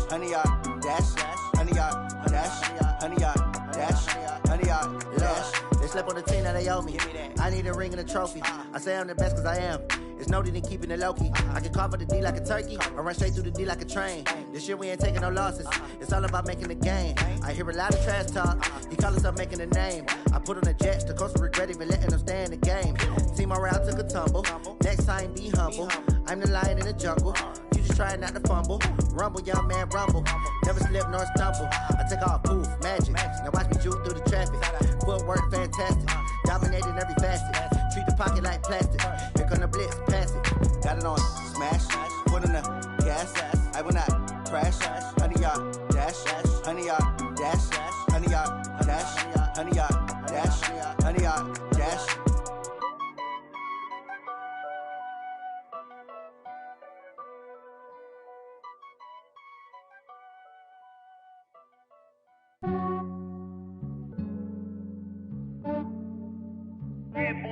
100-yard dash. 100-yard dash. 100-yard dash. 100-yard dash. They slept on the team that they owe me. I need a ring and a trophy. I say I'm the best cause I am. It's no need in keeping it low-key. I can carve up the D like a turkey or run straight through the D like a train. This year we ain't taking no losses. It's all about making the game. I hear a lot of trash talk. He call himself making a name. I put on the Jets. The coach will regret even letting them stay in the game. Team morale took a tumble. Next time be humble. I'm the lion in the jungle. You just trying not to fumble. Rumble, young man, rumble. Never slip nor stumble. I take off, poof, magic. Now watch me juke through the traffic. Footwork fantastic. Dominating every facet. Treat the pocket like plastic. Here come the blitz, pass it. Got it on smash. Foot on the gas. I will not crash. 100-yard dash. 100-yard dash. 100-yard dash. 100-yard dash. 100-yard dash.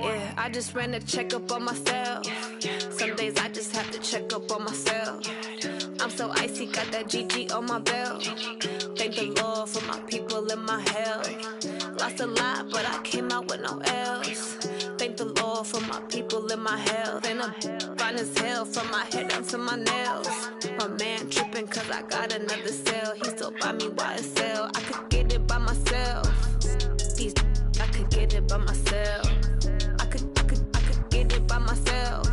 Yeah, I just ran a checkup on myself. Some days I just have to check up on myself. I'm so icy, got that GG on my belt. Thank the Lord for my people and my health. Lost a lot, but I came out with no L's. Thank the Lord for my people and my health. And I'm fine as hell from my head down to my nails. My man tripping cause I got another cell. He still buy me YSL. I could get it by myself. These I could get it by myself. I could get it by myself.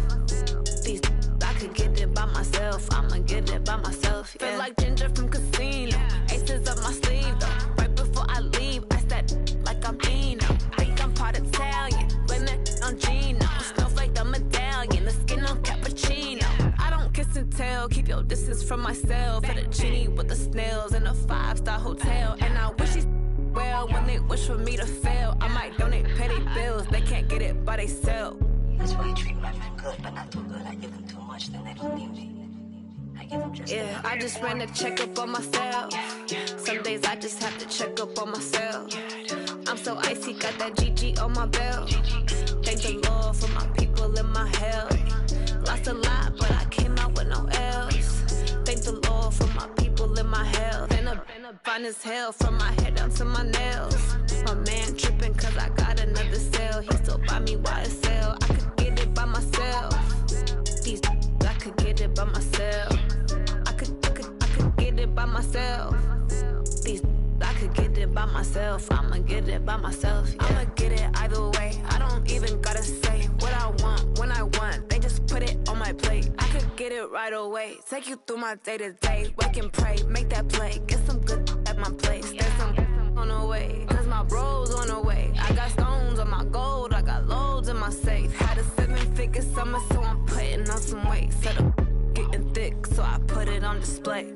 These I could get it by myself. I'ma get it by myself. Yeah. Feel like Ginger from Casino. Aces up my sleeve though. Right before I leave, I said like I'm Dino. Think I'm part Italian. Blame that on Gino. Snowflake the medallion. The skin on cappuccino. I don't kiss and tell. Keep your distance from myself. For the genie with the snails in a 5-star hotel. And I wish he's well when they wish for me to fail. I might donate petty bills. They can't get it by themselves.
That's why you treat my friend good, but not too good. I give them too much, then they don't need me. I give them just
yeah, I just ran a checkup on myself. Some days I just have to check up on myself. I'm so icy, got that GG on my belt. Thank the Lord for my people and my health. Lost a lot, but I came out with no L's. Thank the Lord for my people and my health. And I'm fine as hell from my head down to my nails. My man tripping cause I got another cell. He still buy me YSL. I could get it by myself. These I could get it by myself. I could get it by myself. These I could get it by myself. I'ma get it by myself. Yeah. I'ma get it either way. I don't even gotta say what I want when I want. They just put it on my plate. I could get it right away. Take you through my day to day. Wake and pray, make that play. Get some good at my place. There's some on the way. Cause my bro's on the way. I got stones on my gold. I got loads in my safe. Had a 7-figure summer, so I'm putting on some weight. Set up getting thick, so I put it on display.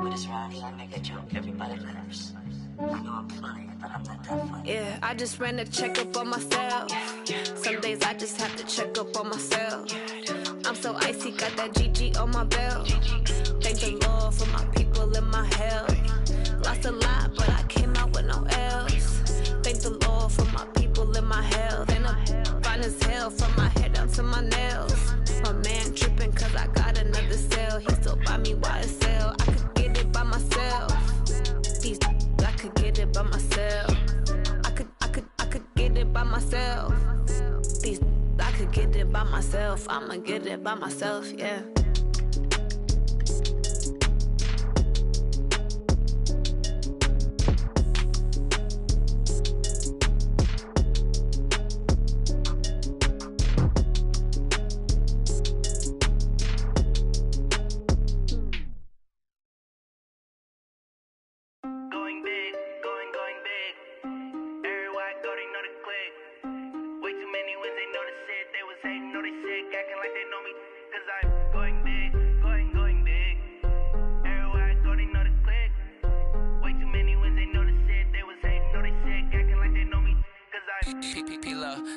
With this rhymes, I make a joke, everybody laughs. I know I'm funny, but I'm not that funny.
Yeah, I just ran a checkup on myself. Some days I just have to check up on myself. I'm so icy, got that GG on my belt. Thank the Lord for my people and my health. Lost a lot, but I came out as hell, from my head down to my nails. My man tripping cause I got another sale. He still buy me YSL. I could get it by myself. These I could get it by myself. I could get it by myself. These I could get it by myself. I'ma get it by myself, yeah.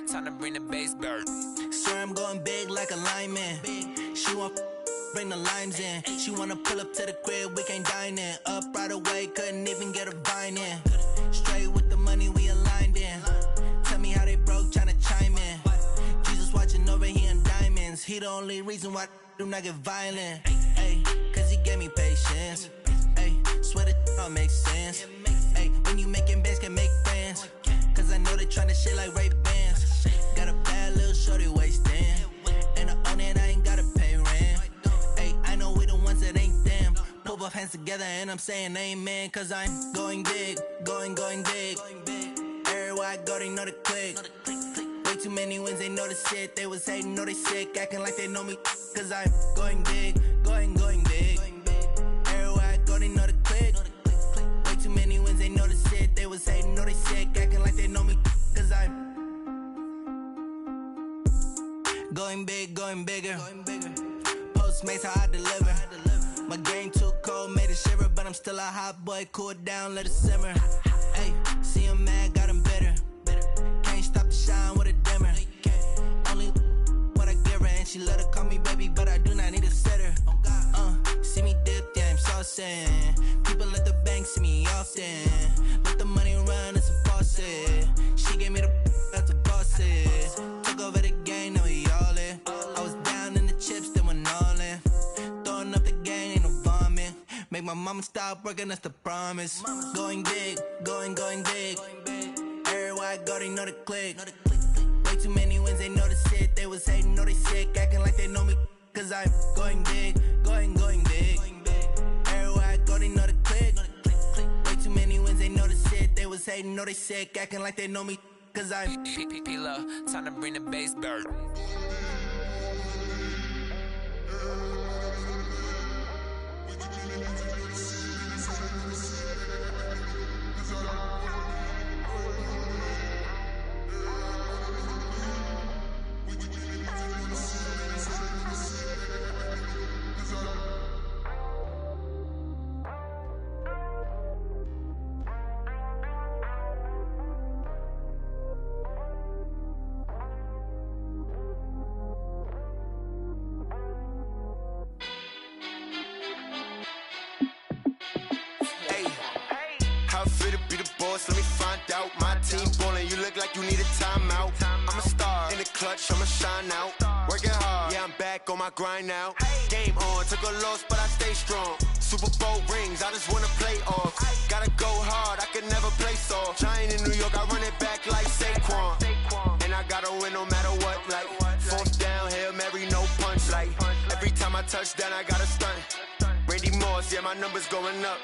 Time to bring the bass bird. Swear I'm going big like a lineman. She want bring the limes in. She wanna pull up to the crib, we can't dine in. Up right away, couldn't even get a vine in. Straight with the money, we aligned in. Tell me how they broke, tryna chime in. Jesus watching over here in diamonds. He the only reason why I do not get violent. Ay, cause he gave me patience. Ay, swear that all makes sense. Ay, when you making bands, can make friends. Cause I know they tryna shit like Ray-Bans. Got a bad little shorty wasting. And I own it, I ain't gotta pay rent. Ay, I know we the ones that ain't them. Pull both hands together and I'm saying amen. Cause I'm going big, going big. Everywhere I go, they know the click. Way too many wins, they know the shit. They was hating, know they sick, acting like they know me. Cause I'm going big, going big. Everywhere I go, they know the click. Way too many wins, they know the shit. They was hating, know they sick, acting like they know me. Cause I'm going big, going bigger. Postmates, how I deliver. My game too cold, made it shiver. But I'm still a hot boy, cool it down, let it simmer. Hey, see him mad, got him bitter. Can't stop the shine with a dimmer. Only what I give her, and she let her call me baby, but I do not need a sitter. See me dip, yeah, I'm saucing. People at the bank see me often. Let the money run, it's a faucet. She gave me the that's a boss is. Took over the game, now we all in. I was down in the chips, then went all in. Throwing up the game, ain't no vomit. Make my mama stop working, that's the promise. Going big, going big. Everywhere I go, they know the click. Way too many wins, they know the shit. They was hating, know they sick, acting like they know me. Cause I'm going big, going big. Everywhere I go, they know the click. Way too many wins, they know the shit. They was hating, know they sick, acting like they know me. Cause I'm P-P-P-Love, time to bring the bass bird.
Let me find out. My team ballin', you look like you need a timeout. I'm a star in the clutch, I'ma shine out. Working hard, yeah, I'm back on my grind now. Game on, took a loss, but I stay strong. Super Bowl rings, I just wanna play off. Gotta go hard, I can never play soft. Giant in New York, I run it back like Saquon. And I gotta win no matter what, like fourth down, Hail Mary, no punch. Like every time I touch down, I gotta stunt. Randy Moss, yeah, my numbers going up.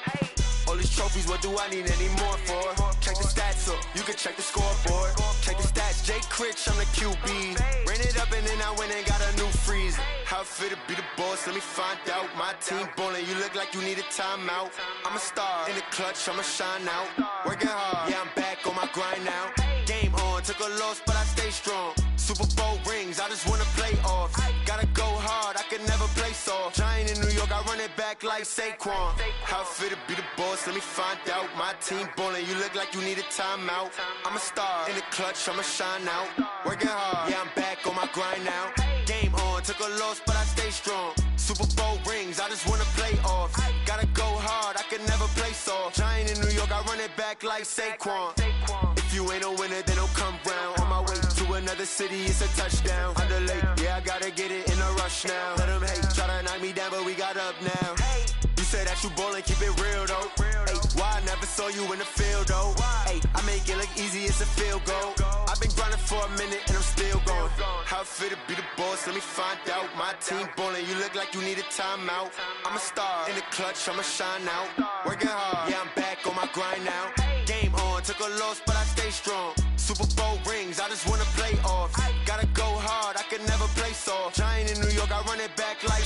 All these trophies, what do I need any more for? Check the stats up, you can check the scoreboard. Check the stats, Jay Critch, I'm the QB. Ran it up and then I went and got a new freezer. How it fit to be the boss, let me find out. My team ballin', you look like you need a timeout. I'm a star in the clutch, I'ma shine out. Working hard, yeah, I'm back on my grind now. Game on, took a loss, but I stay strong. Super Bowl rings, I just wanna play off. Gotta go hard, I can never play soft. Giant in New York, I run it back like Saquon. How it fit to be the boss, let me find out. My team ballin', you look like you need a timeout. I'm a star in the clutch, I'ma shine out. Working hard, yeah, I'm back on my grind now. Game on, took a loss, but I stay strong. Super Bowl rings, I just wanna play off. Gotta go hard, I can never play soft. Giant in New York, I run it back like Saquon. If you ain't a winner, then don't come round. On my way to a another city, it's a touchdown. Underlay, yeah, I gotta get it in a rush now. Let them hate, try to knock me down, but we got up now. You say that you ballin', keep it real though. Ay, why I never saw you in the field though? Ay, I make it look easy, it's a field goal. I've been grinding for a minute and I'm still going. How it feel to be the boss, let me find out. My team ballin', you look like you need a timeout. I'm a star in the clutch, I'ma shine out. Working hard, yeah, I'm back on my grind now. Game on, took a loss, but I stay strong. Super Bowl rings, I just wanna play off. Gotta go hard, I can never play soft. Giant in New York, I run it back like